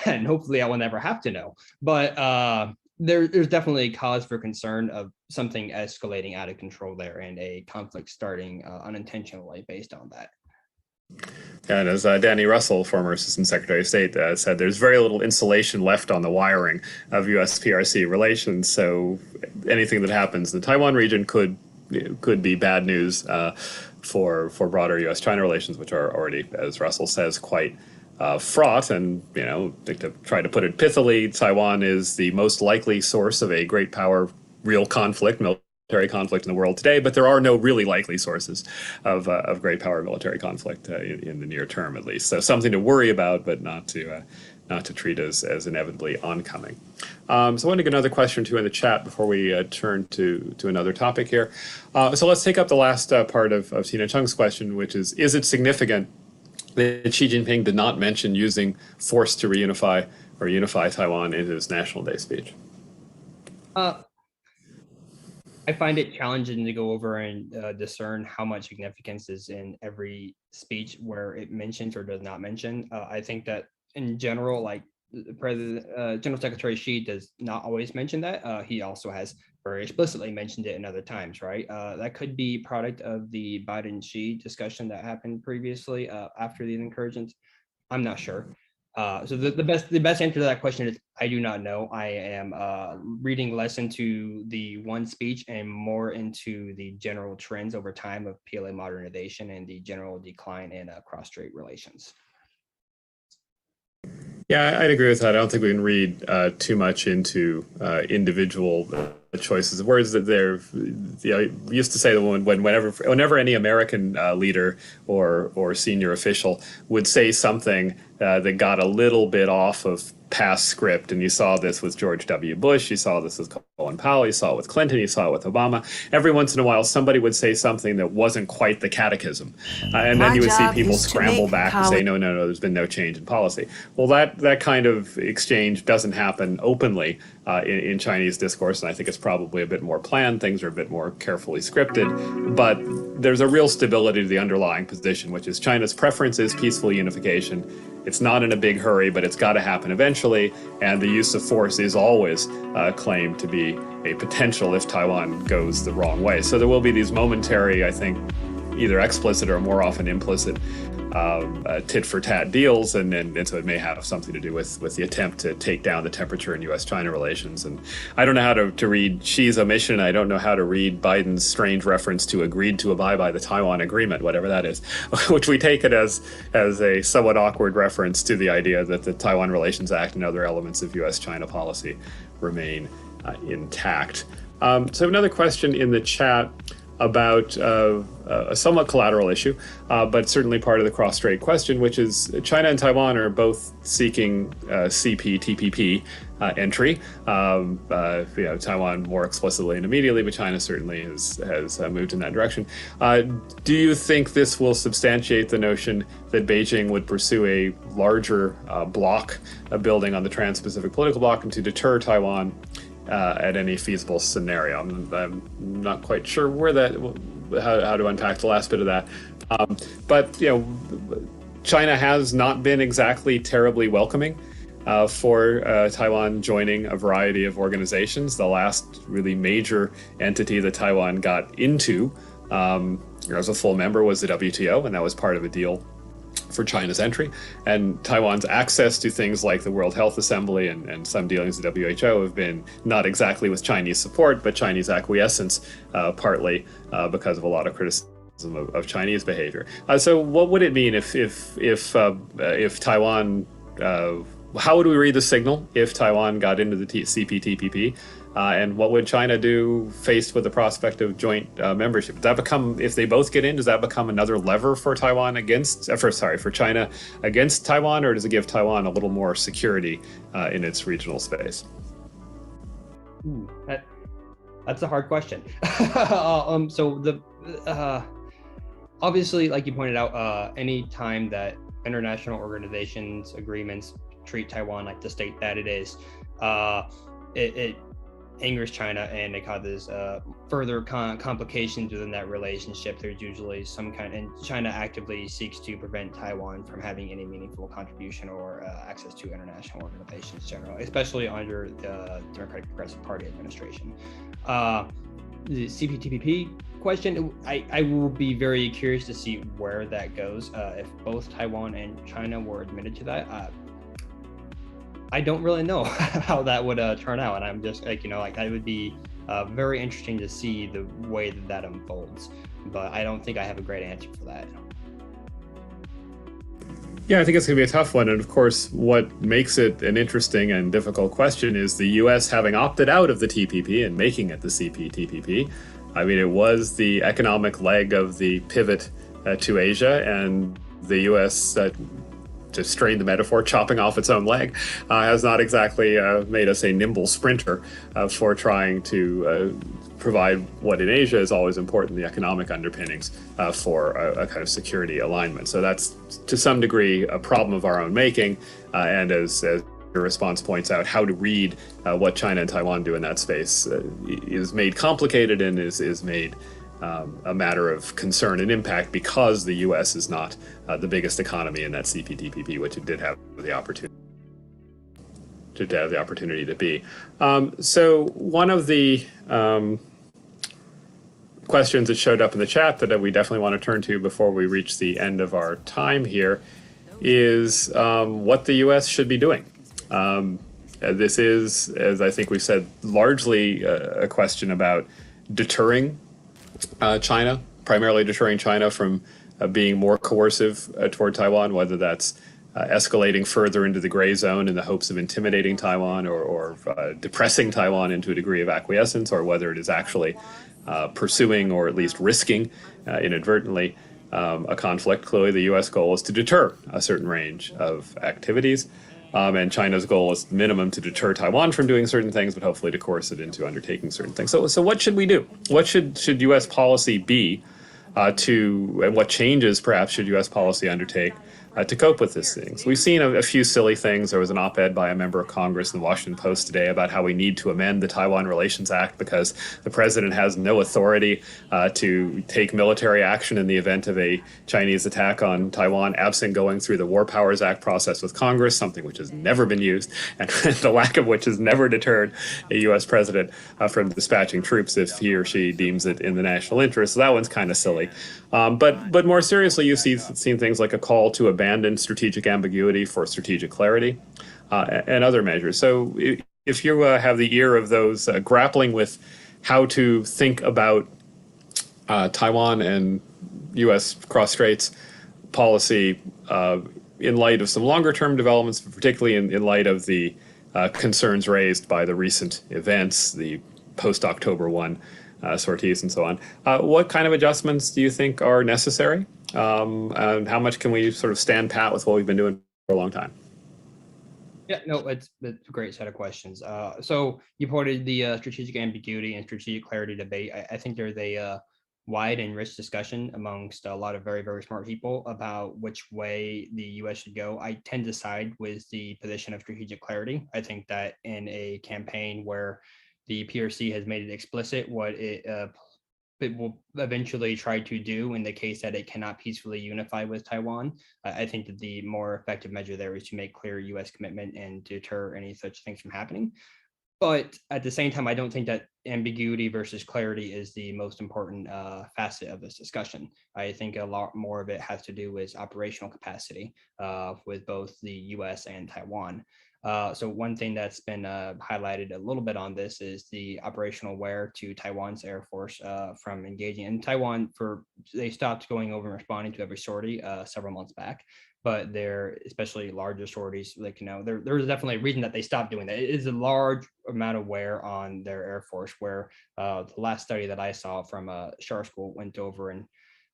and hopefully I will never have to know. But there's definitely cause for concern of something escalating out of control there and a conflict starting unintentionally based on that. And as Danny Russell, former Assistant Secretary of State, said, there's very little insulation left on the wiring of U.S.-PRC relations. So anything that happens in the Taiwan region could be bad news for broader U.S.-China relations, which are already, as Russell says, quite fraught. And, to try to put it pithily, Taiwan is the most likely source of a great power real conflict, military conflict in the world today, but there are no really likely sources of great power military conflict in the near term, at least. So something to worry about, but not to treat as inevitably oncoming. So I want to get another question or two in the chat before we turn to another topic here. So let's take up the last part of Tina Chung's question, which is it significant that Xi Jinping did not mention using force to reunify or unify Taiwan in his National Day speech? I find it challenging to go over and discern how much significance is in every speech where it mentions or does not mention. I think that in general, like General Secretary Xi does not always mention that. He also has very explicitly mentioned it in other times, right? That could be product of the Biden-Xi discussion that happened previously after these incursions. I'm not sure. So the best answer to that question is I do not know. I am reading less into the one speech and more into the general trends over time of PLA modernization and the general decline in cross-strait relations. Yeah, I'd agree with that. I don't think we can read too much into individual choices of words. That they're, used to say that whenever any American leader or senior official would say something that got a little bit off of past script, and you saw this with George W. Bush, you saw this with Colin Powell, you saw it with Clinton, you saw it with Obama. Every once in a while, somebody would say something that wasn't quite the catechism, and then you would see people scramble back and say, no, there's been no change in policy. Well, that kind of exchange doesn't happen openly in Chinese discourse, and I think it's probably a bit more planned. Things are a bit more carefully scripted, but there's a real stability to the underlying position, which is China's preference is peaceful unification. It's not in a big hurry, but it's got to happen eventually, and the use of force is always claimed to be a potential if Taiwan goes the wrong way. So there will be these momentary, I think, either explicit or more often implicit tit-for-tat deals, and so it may have something to do with the attempt to take down the temperature in U.S.-China relations. And I don't know how to read Xi's omission. I don't know how to read Biden's strange reference to agreed to abide by the Taiwan Agreement, whatever that is, which we take it as a somewhat awkward reference to the idea that the Taiwan Relations Act and other elements of U.S.-China policy remain intact. So another question in the chat about a somewhat collateral issue, but certainly part of the cross-strait question, which is China and Taiwan are both seeking CPTPP entry. Taiwan more explicitly and immediately, but China certainly has moved in that direction. Do you think this will substantiate the notion that Beijing would pursue a larger bloc, building on the Trans-Pacific political bloc, and to deter Taiwan at any feasible scenario? I'm not quite sure how to unpack the last bit of that. But China has not been exactly terribly welcoming for Taiwan joining a variety of organizations. The last really major entity that Taiwan got into as a full member was the WTO, and that was part of a deal for China's entry. And Taiwan's access to things like the World Health Assembly and some dealings with the WHO have been not exactly with Chinese support, but Chinese acquiescence, partly because of a lot of criticism of Chinese behavior. So what would it mean if Taiwan? How would we read the signal if Taiwan got into the CPTPP? And what would China do faced with the prospect of joint membership? Does that become, if they both get in, does that become another lever for Taiwan against, for China against Taiwan, or does it give Taiwan a little more security in its regional space? That's a hard question. Obviously, like you pointed out, any time that international organizations, agreements treat Taiwan like the state that it is, it angers China, and it causes further complications within that relationship. There's usually some kind, and China actively seeks to prevent Taiwan from having any meaningful contribution or access to international organizations generally, especially under the Democratic Progressive Party administration. The CPTPP question, I will be very curious to see where that goes. If both Taiwan and China were admitted to that, I don't really know how that would turn out, and I'm just like, that would be very interesting to see the way that unfolds. But I don't think I have a great answer for that. Yeah, I think it's going to be a tough one. And of course, what makes it an interesting and difficult question is the U.S. having opted out of the TPP and making it the CPTPP. I mean, it was the economic leg of the pivot to Asia, and the U.S., to strain the metaphor, chopping off its own leg, has not exactly made us a nimble sprinter for trying to provide what in Asia is always important, the economic underpinnings for a kind of security alignment. So that's to some degree a problem of our own making, and as your response points out, how to read what China and Taiwan do in that space is made complicated and is made a matter of concern and impact because the U.S. is not the biggest economy in that CPTPP, which it did have the opportunity to be. So one of the questions that showed up in the chat that we definitely want to turn to before we reach the end of our time here is what the U.S. should be doing. This is, as I think we said, largely a question about deterring China, primarily deterring China from being more coercive toward Taiwan, whether that's escalating further into the gray zone in the hopes of intimidating Taiwan or depressing Taiwan into a degree of acquiescence, or whether it is actually pursuing or at least risking inadvertently a conflict. Clearly, the U.S. goal is to deter a certain range of activities. And China's goal is minimum to deter Taiwan from doing certain things, but hopefully to coerce it into undertaking certain things. So what should we do? What should U.S. policy be and what changes perhaps should U.S. policy undertake to cope with these things? We've seen a few silly things. There was an op-ed by a member of Congress in the Washington Post today about how we need to amend the Taiwan Relations Act because the president has no authority to take military action in the event of a Chinese attack on Taiwan, absent going through the War Powers Act process with Congress, something which has never been used, and the lack of which has never deterred a U.S. president from dispatching troops if he or she deems it in the national interest. So that one's kind of silly. But more seriously, you've seen things like a call to abandon strategic ambiguity for strategic clarity and other measures. So if you have the ear of those grappling with how to think about Taiwan and U.S. cross-straits policy in light of some longer-term developments, particularly in light of the concerns raised by the recent events, the post-October 1 sorties and so on. What kind of adjustments do you think are necessary? And how much can we sort of stand pat with what we've been doing for a long time? Yeah, no, it's a great set of questions. So you pointed the strategic ambiguity and strategic clarity debate. I think there's a wide and rich discussion amongst a lot of very, very smart people about which way the U.S. should go. I tend to side with the position of strategic clarity. I think that in a campaign where the PRC has made it explicit what it will eventually try to do in the case that it cannot peacefully unify with Taiwan, I think that the more effective measure there is to make clear U.S. commitment and deter any such things from happening. But at the same time, I don't think that ambiguity versus clarity is the most important facet of this discussion. I think a lot more of it has to do with operational capacity with both the U.S. and Taiwan. So one thing that's been highlighted a little bit on this is the operational wear to Taiwan's Air Force from engaging in Taiwan. They stopped going over and responding to every sortie several months back. But they're especially larger sorties, like, there's definitely a reason that they stopped doing that. It is a large amount of wear on their Air Force, where the last study that I saw from Shar School went over and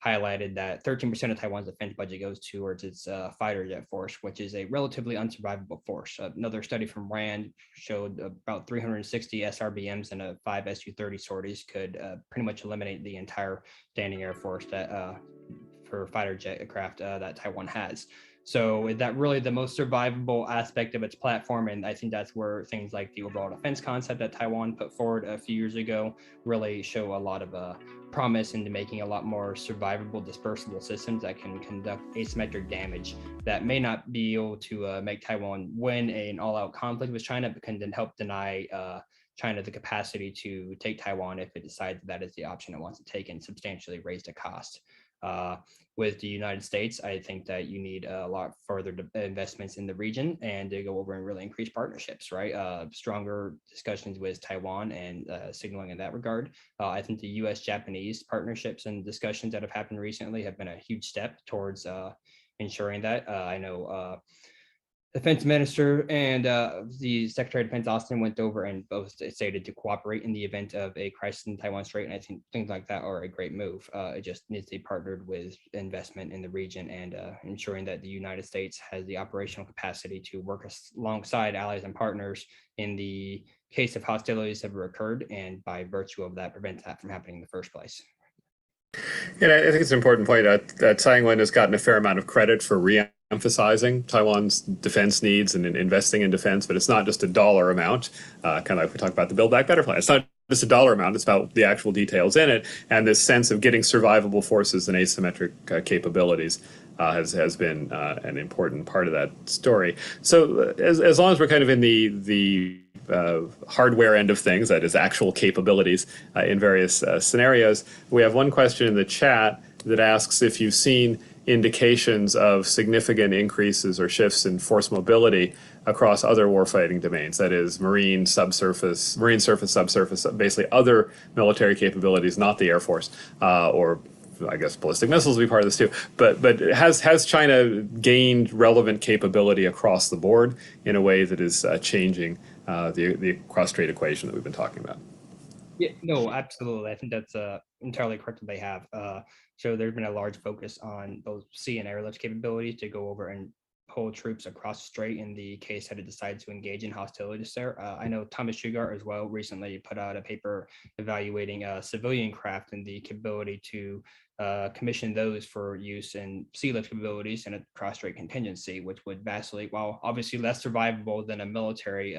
highlighted that 13% of Taiwan's defense budget goes towards its fighter jet force, which is a relatively unsurvivable force. Another study from RAND showed about 360 SRBMs and 5 Su-30 sorties could pretty much eliminate the entire standing Air Force that for fighter jet aircraft that Taiwan has. So is that really the most survivable aspect of its platform? And I think that's where things like the overall defense concept that Taiwan put forward a few years ago really show a lot of promise into making a lot more survivable dispersible systems that can conduct asymmetric damage that may not be able to make Taiwan win an all-out conflict with China, but can then help deny China the capacity to take Taiwan if it decides that is the option it wants to take and substantially raise the cost. With the United States, I think that you need a lot further investments in the region and to go over and really increase partnerships, right? Stronger discussions with Taiwan and signaling in that regard. I think the US-Japanese partnerships and discussions that have happened recently have been a huge step towards ensuring that. I know Defense Minister and the Secretary of Defense Austin went over and both stated to cooperate in the event of a crisis in Taiwan Strait, and I think things like that are a great move. It just needs to be partnered with investment in the region and ensuring that the United States has the operational capacity to work alongside allies and partners in the case of hostilities ever occurred, and by virtue of that, prevent that from happening in the first place. And I think it's an important point that Tsai Ing-wen has gotten a fair amount of credit for emphasizing Taiwan's defense needs and investing in defense, but it's not just a dollar amount, kind of like we talked about the Build Back Better plan. It's not just a dollar amount, it's about the actual details in it, and this sense of getting survivable forces and asymmetric capabilities has been an important part of that story. So as long as we're kind of in the hardware end of things, that is actual capabilities in various scenarios, we have one question in the chat that asks if you've seen indications of significant increases or shifts in force mobility across other warfighting domains, that is marine, subsurface, marine surface, subsurface, basically other military capabilities, not the Air Force, or I guess ballistic missiles will be part of this too. But has China gained relevant capability across the board in a way that is changing the cross-strait equation that we've been talking about? Yeah, no, absolutely. I think that's entirely correct that they have. So there's been a large focus on those sea and airlift capabilities to go over and pull troops across the strait in the case that it decides to engage in hostilities there. I know Thomas Shugart as well recently put out a paper evaluating civilian craft and the capability to commission those for use in sea lift capabilities and a cross-strait contingency, which would vastly, while obviously less survivable than a military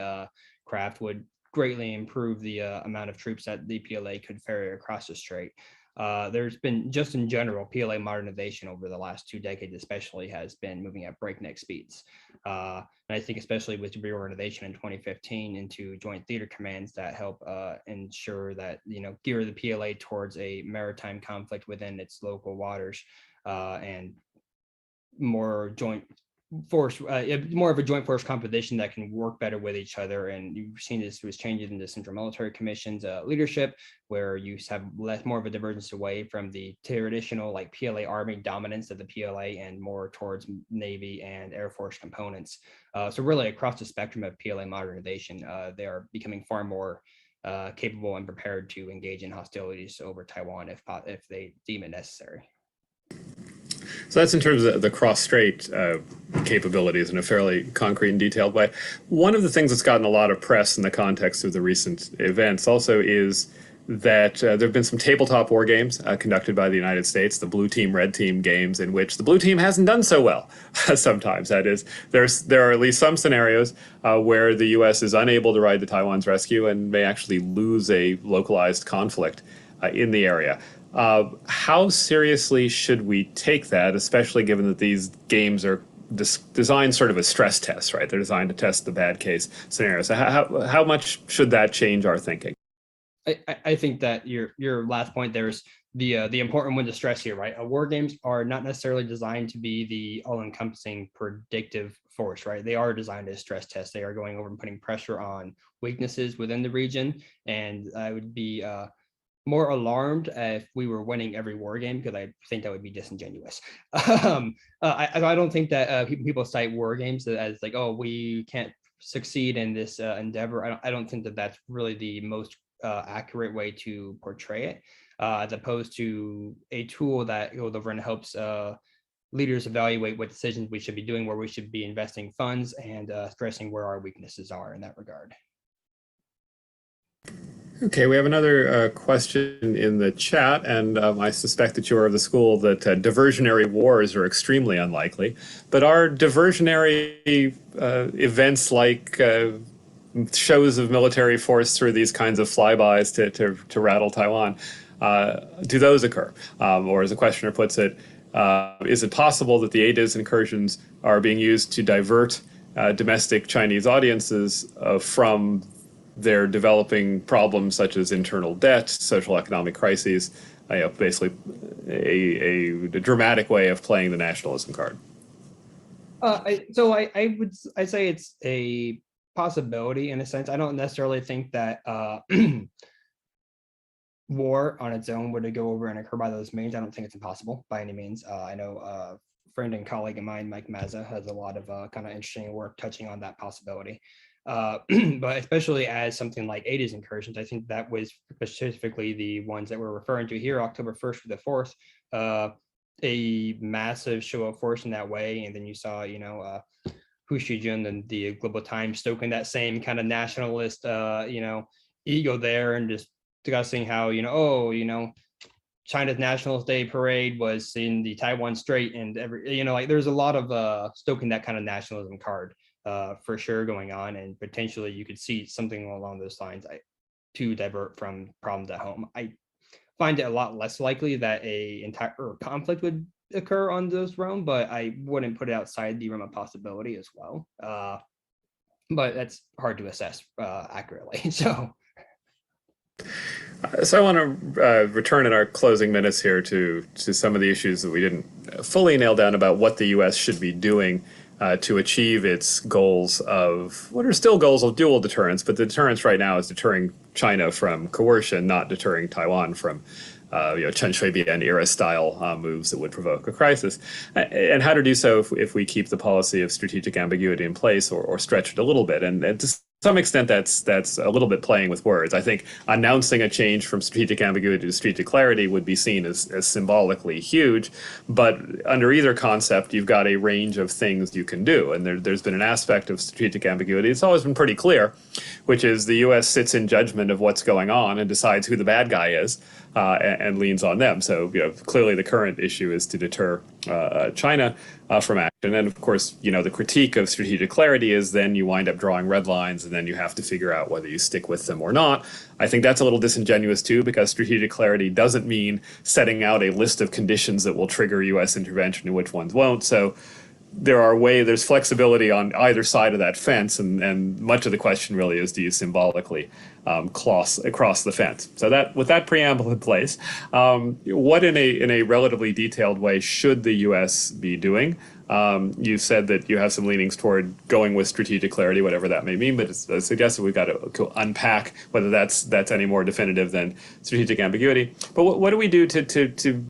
craft, would greatly improve the amount of troops that the PLA could ferry across the strait. There's been, just in general, PLA modernization over the last 2 decades especially has been moving at breakneck speeds. And I think especially with reorganization in 2015 into joint theater commands that help ensure that, gear the PLA towards a maritime conflict within its local waters and more joint force, more of a joint force composition that can work better with each other. And you've seen this with changes in the Central Military Commission's leadership, where you have more of a divergence away from the traditional like PLA Army dominance of the PLA and more towards Navy and Air Force components. So really across the spectrum of PLA modernization, they are becoming far more capable and prepared to engage in hostilities over Taiwan if they deem it necessary. So that's in terms of the cross-strait capabilities in a fairly concrete and detailed way. One of the things that's gotten a lot of press in the context of the recent events also is that there have been some tabletop war games conducted by the United States, the blue team, red team games, in which the blue team hasn't done so well sometimes. That is, there are at least some scenarios where the U.S. is unable to ride the Taiwan's rescue and may actually lose a localized conflict in the area. How seriously should we take that, especially given that these games are designed sort of as stress tests, right? They're designed to test the bad case scenarios. So how much should that change our thinking? I think that your last point there is the important one to stress here, right? War games are not necessarily designed to be the all-encompassing predictive force, right? They are designed as stress tests. They are going over and putting pressure on weaknesses within the region, and I would be more alarmed if we were winning every war game, because I think that would be disingenuous. I don't think that people cite war games as like, oh, we can't succeed in this endeavor. I don't think that that's really the most accurate way to portray it, as opposed to a tool that goes over and helps leaders evaluate what decisions we should be doing, where we should be investing funds, and stressing where our weaknesses are in that regard. Okay, we have another question in the chat, and I suspect that you're of the school that diversionary wars are extremely unlikely. But are diversionary events like shows of military force through these kinds of flybys to rattle Taiwan, do those occur? Or as the questioner puts it, is it possible that the ADIZ incursions are being used to divert domestic Chinese audiences from their developing problems such as internal debt, social economic crises, basically a dramatic way of playing the nationalism card? I say it's a possibility in a sense. I don't necessarily think that war on its own would go over and occur by those means. I don't think it's impossible by any means. I know a friend and colleague of mine, Mike Mazza, has a lot of kind of interesting work touching on that possibility. But especially as something like ADIZ incursions, I think that was specifically the ones that we're referring to here, October 1st to the 4th, a massive show of force in that way. And then you saw, Hu Shijun and the Global Times stoking that same kind of nationalist, ego there, and just discussing how, China's Nationals Day parade was in the Taiwan Strait, and there's a lot of stoking that kind of nationalism card for sure going on, and potentially you could see something along those lines to divert from problems at home. I find it a lot less likely that a entire conflict would occur on those realm, but I wouldn't put it outside the realm of possibility as well. But that's hard to assess accurately. So I want to return in our closing minutes here to some of the issues that we didn't fully nail down about what the U.S. should be doing to achieve its goals of what are still goals of dual deterrence, but the deterrence right now is deterring China from coercion, not deterring Taiwan from Chen Shui-bian era style moves that would provoke a crisis, and how to do so if we keep the policy of strategic ambiguity in place or stretch it a little bit. And to some extent, that's a little bit playing with words. I think announcing a change from strategic ambiguity to strategic clarity would be seen as symbolically huge, but under either concept, you've got a range of things you can do. And there's been an aspect of strategic ambiguity it's always been pretty clear, which is the U.S. sits in judgment of what's going on and decides who the bad guy is. And leans on them. So clearly the current issue is to deter China from action. And of course, the critique of strategic clarity is then you wind up drawing red lines and then you have to figure out whether you stick with them or not. I think that's a little disingenuous too, because strategic clarity doesn't mean setting out a list of conditions that will trigger U.S. intervention and which ones won't. So there's flexibility on either side of that fence, and much of the question really is, do you symbolically cross the fence? So that, with that preamble in place, what in a relatively detailed way should the U.S. be doing? You said that you have some leanings toward going with strategic clarity, whatever that may mean, but it's suggested we've got to unpack whether that's any more definitive than strategic ambiguity. But what do we do to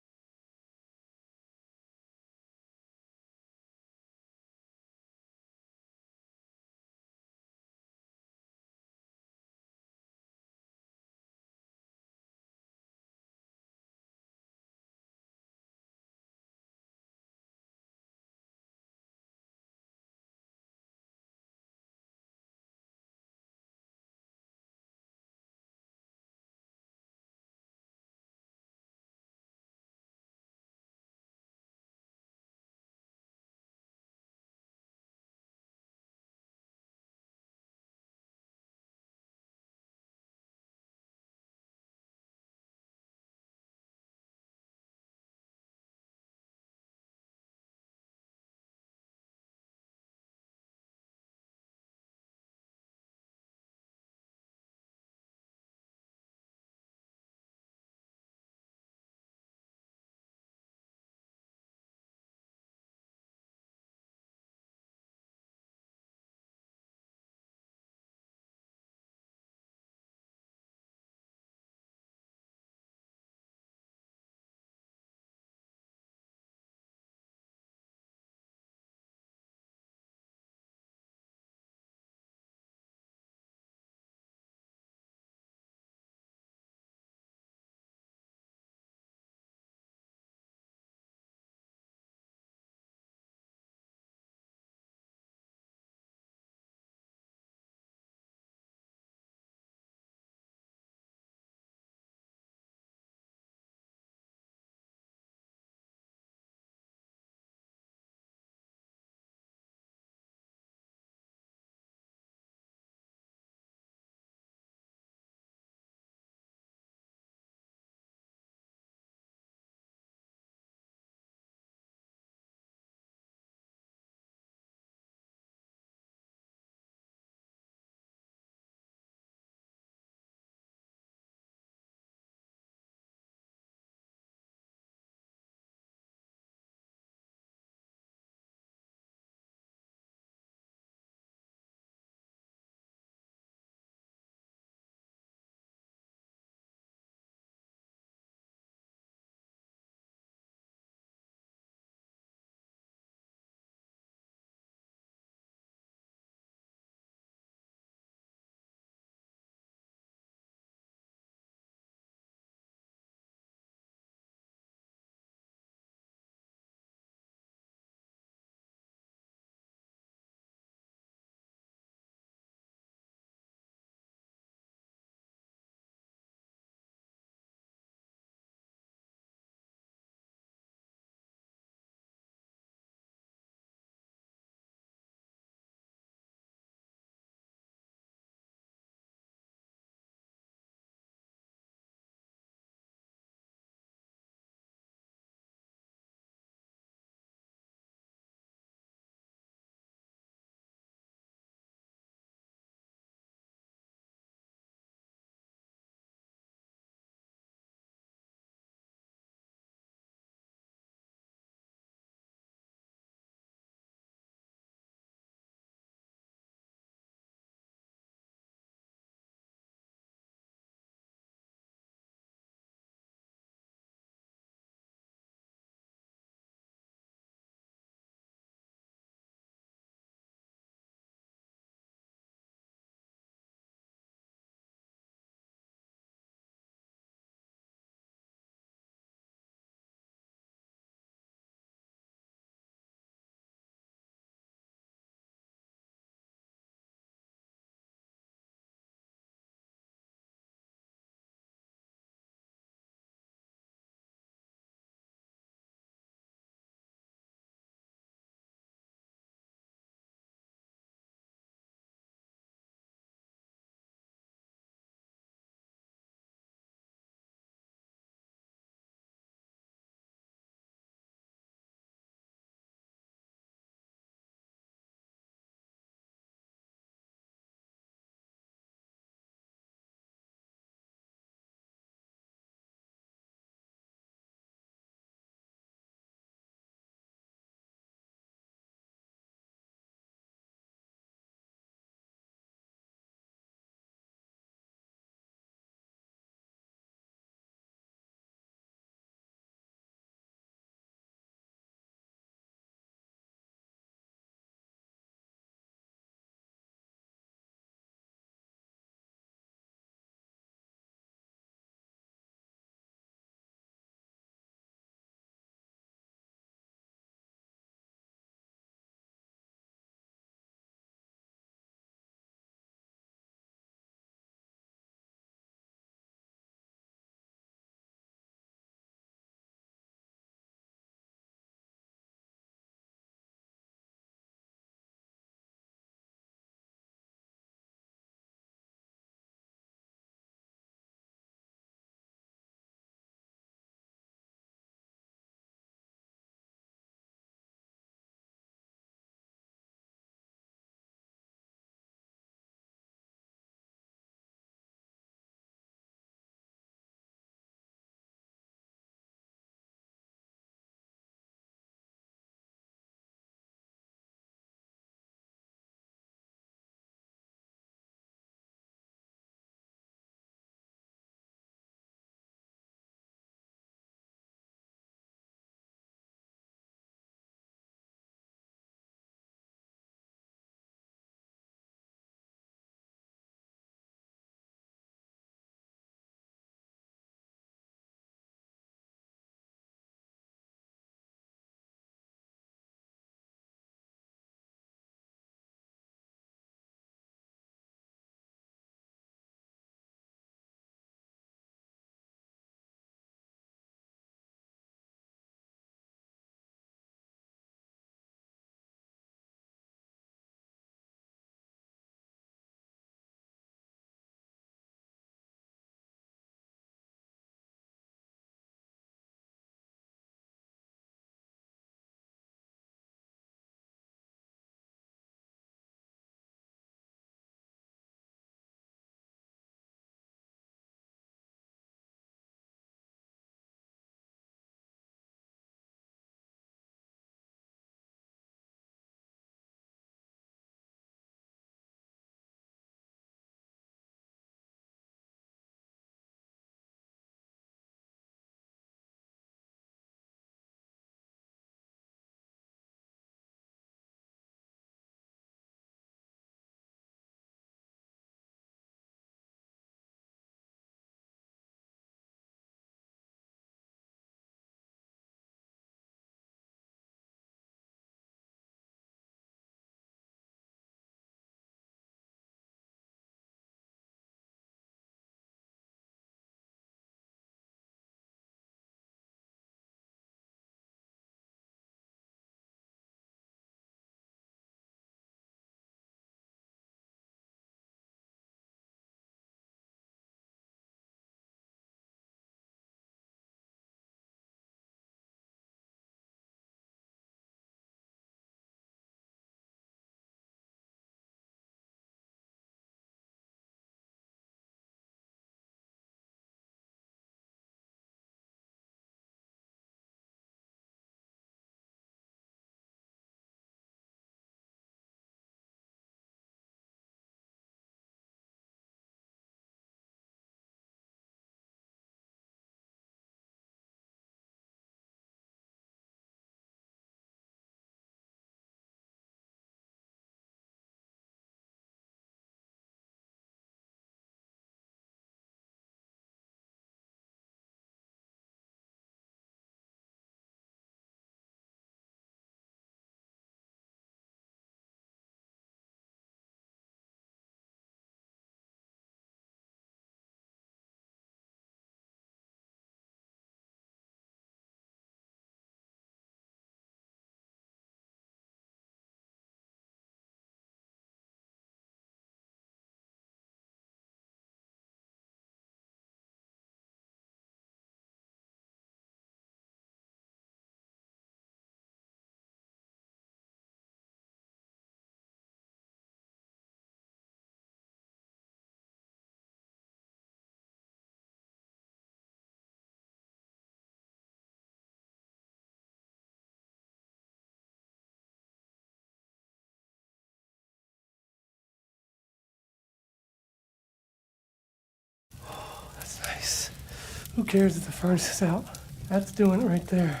Who cares if the furnace is out? That's doing it right there.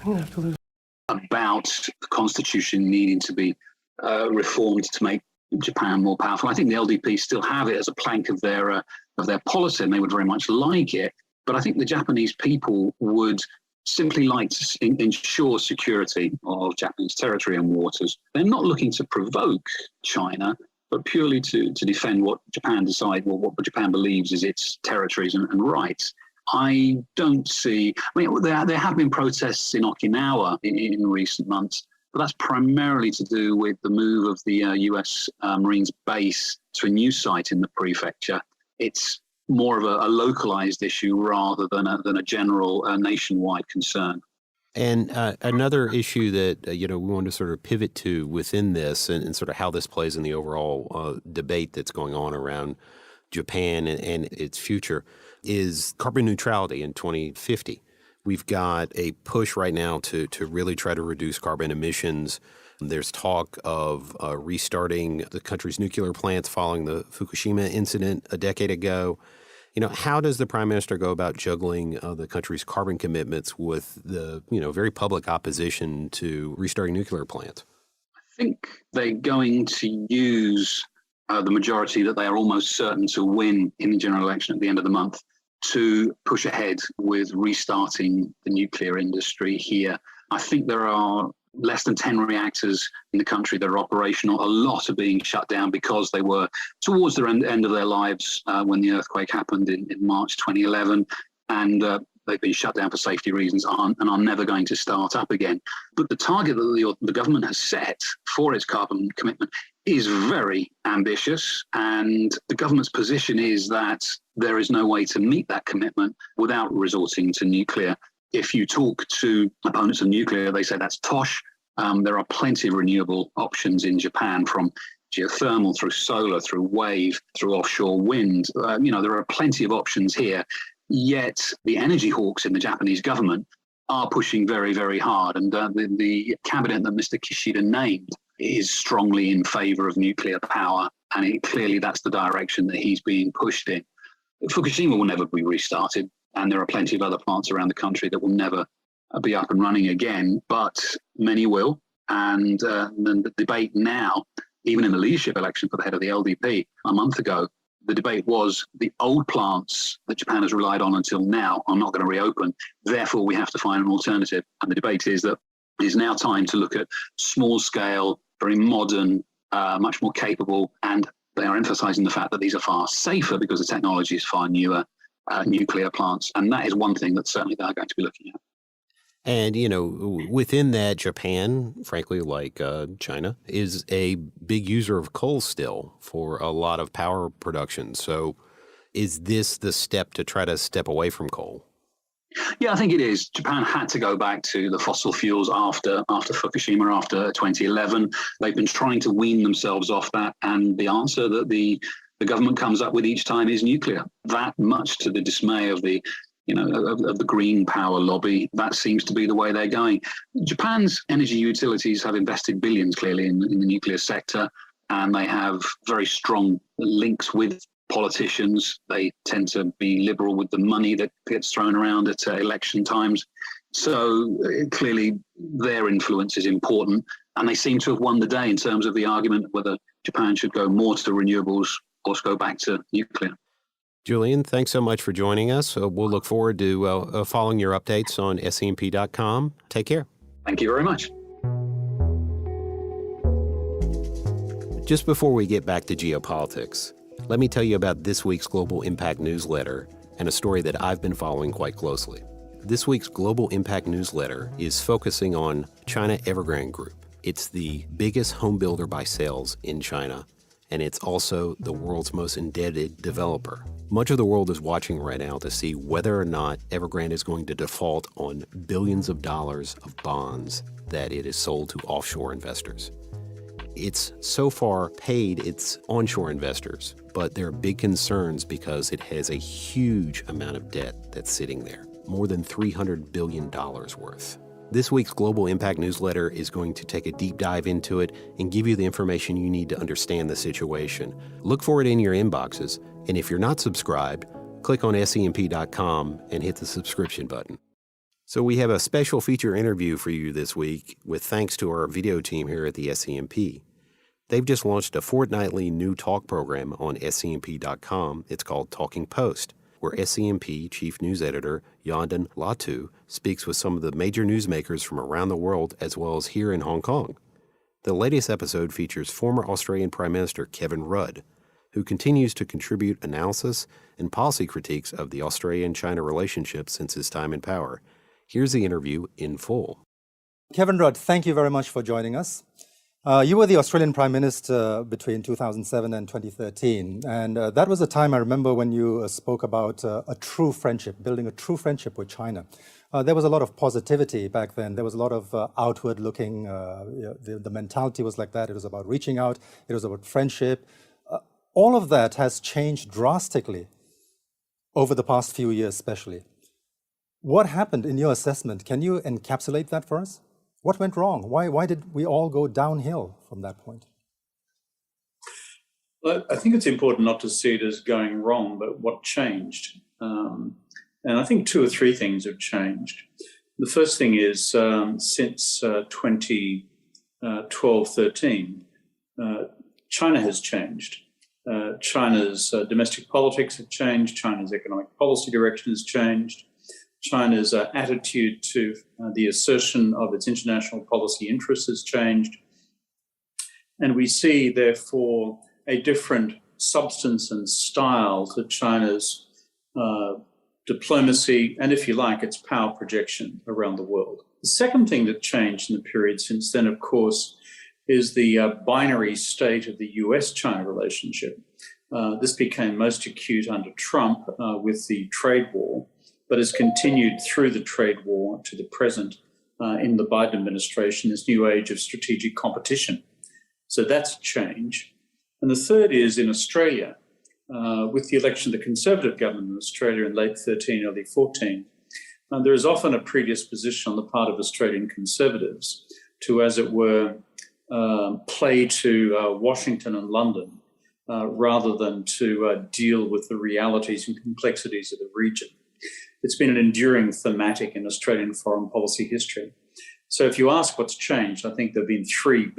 I'm gonna have to lose. About the constitution needing to be reformed to make Japan more powerful. I think the LDP still have it as a plank of their policy, and they would very much like it. But I think the Japanese people would simply like to ensure security of Japanese territory and waters. They're not looking to provoke China, but purely to defend what Japan what Japan believes is its territories and rights. I don't see, there have been protests in Okinawa in recent months, but that's primarily to do with the move of the US Marines base to a new site in the prefecture. It's more of a localized issue rather than a general nationwide concern. And another issue that, we want to sort of pivot to within this and sort of how this plays in the overall debate that's going on around Japan and its future is carbon neutrality in 2050. We've got a push right now to really try to reduce carbon emissions. There's talk of restarting the country's nuclear plants following the Fukushima incident a decade ago. How does the prime minister go about juggling the country's carbon commitments with the, very public opposition to restarting nuclear plants? I think they're going to use the majority that they are almost certain to win in the general election at the end of the month to push ahead with restarting the nuclear industry here. I think there are less than 10 reactors in the country that are operational. A lot are being shut down because they were towards the end of their lives when the earthquake happened in March 2011. And they've been shut down for safety reasons and are never going to start up again. But the target that the government has set for its carbon commitment is very ambitious. And the government's position is that there is no way to meet that commitment without resorting to nuclear. If you talk to opponents of nuclear, they say that's tosh. There are plenty of renewable options in Japan, from geothermal through solar, through wave, through offshore wind. There are plenty of options here. Yet the energy hawks in the Japanese government are pushing very, very hard. And the cabinet that Mr. Kishida named is strongly in favor of nuclear power. And clearly that's the direction that he's being pushed in. Fukushima will never be restarted. And there are plenty of other plants around the country that will never be up and running again, but many will. And the debate now, even in the leadership election for the head of the LDP a month ago, the debate was the old plants that Japan has relied on until now are not going to reopen. Therefore, we have to find an alternative. And the debate is that it is now time to look at small scale, very modern, much more capable, and they are emphasizing the fact that these are far safer because the technology is far newer. Nuclear plants. And that is one thing that certainly they're going to be looking at. And, within that, Japan, frankly, like China, is a big user of coal still for a lot of power production. So is this the step to try to step away from coal? Yeah, I think it is. Japan had to go back to the fossil fuels after Fukushima, after 2011. They've been trying to wean themselves off that. And the answer that the government comes up with each time is nuclear. That, much to the dismay of the green power lobby, that seems to be the way they're going. Japan's energy utilities have invested billions clearly in the nuclear sector, and they have very strong links with politicians. They tend to be liberal with the money that gets thrown around at election times. So clearly their influence is important, and they seem to have won the day in terms of the argument whether Japan should go more to renewables or go back to nuclear. Julian, thanks so much for joining us. We'll look forward to following your updates on SEMP.com. Take care. Thank you very much. Just before we get back to geopolitics, let me tell you about this week's Global Impact newsletter and a story that I've been following quite closely. This week's Global Impact newsletter is focusing on China Evergrande Group. It's the biggest home builder by sales in China, and it's also the world's most indebted developer. Much of the world is watching right now to see whether or not Evergrande is going to default on billions of dollars of bonds that it has sold to offshore investors. It's so far paid its onshore investors, but there are big concerns because it has a huge amount of debt that's sitting there, more than $300 billion worth. This week's Global Impact newsletter is going to take a deep dive into it and give you the information you need to understand the situation. Look for it in your inboxes, and if you're not subscribed, click on SEMP.com and hit the subscription button. So we have a special feature interview for you this week with thanks to our video team here at the SEMP. They've just launched a fortnightly new talk program on SEMP.com. It's called Talking Post, where SEMP Chief News Editor Yandan Latu speaks with some of the major newsmakers from around the world as well as here in Hong Kong. The latest episode features former Australian Prime Minister Kevin Rudd, who continues to contribute analysis and policy critiques of the Australia-China relationship since his time in power. Here's the interview in full. Kevin Rudd, thank you very much for joining us. You were the Australian Prime Minister between 2007 and 2013, and that was a time I remember when you spoke about a true friendship, building a true friendship with China. There was a lot of positivity back then. There was a lot of outward looking, the mentality was like that. It was about reaching out. It was about friendship. All of that has changed drastically over the past few years, especially. What happened in your assessment? Can you encapsulate that for us? What went wrong? Why did we all go downhill from that point? Well, I think it's important not to see it as going wrong, but what changed. And I think two or three things have changed. The first thing is since 2012-13, China has changed. China's domestic politics have changed. China's economic policy direction has changed. China's attitude to the assertion of its international policy interests has changed. And we see, therefore, a different substance and style to China's diplomacy and, if you like, its power projection around the world. The second thing that changed in the period since then, of course, is the binary state of the US-China relationship. This became most acute under Trump with the trade war, but has continued through the trade war to the present in the Biden administration, this new age of strategic competition. So that's a change. And the third is in Australia, with the election of the Conservative government in Australia in late 13, early 14, there is often a predisposition on the part of Australian Conservatives to, as it were, play to Washington and London rather than to deal with the realities and complexities of the region. It's been an enduring thematic in Australian foreign policy history. So if you ask what's changed, I think there have been three big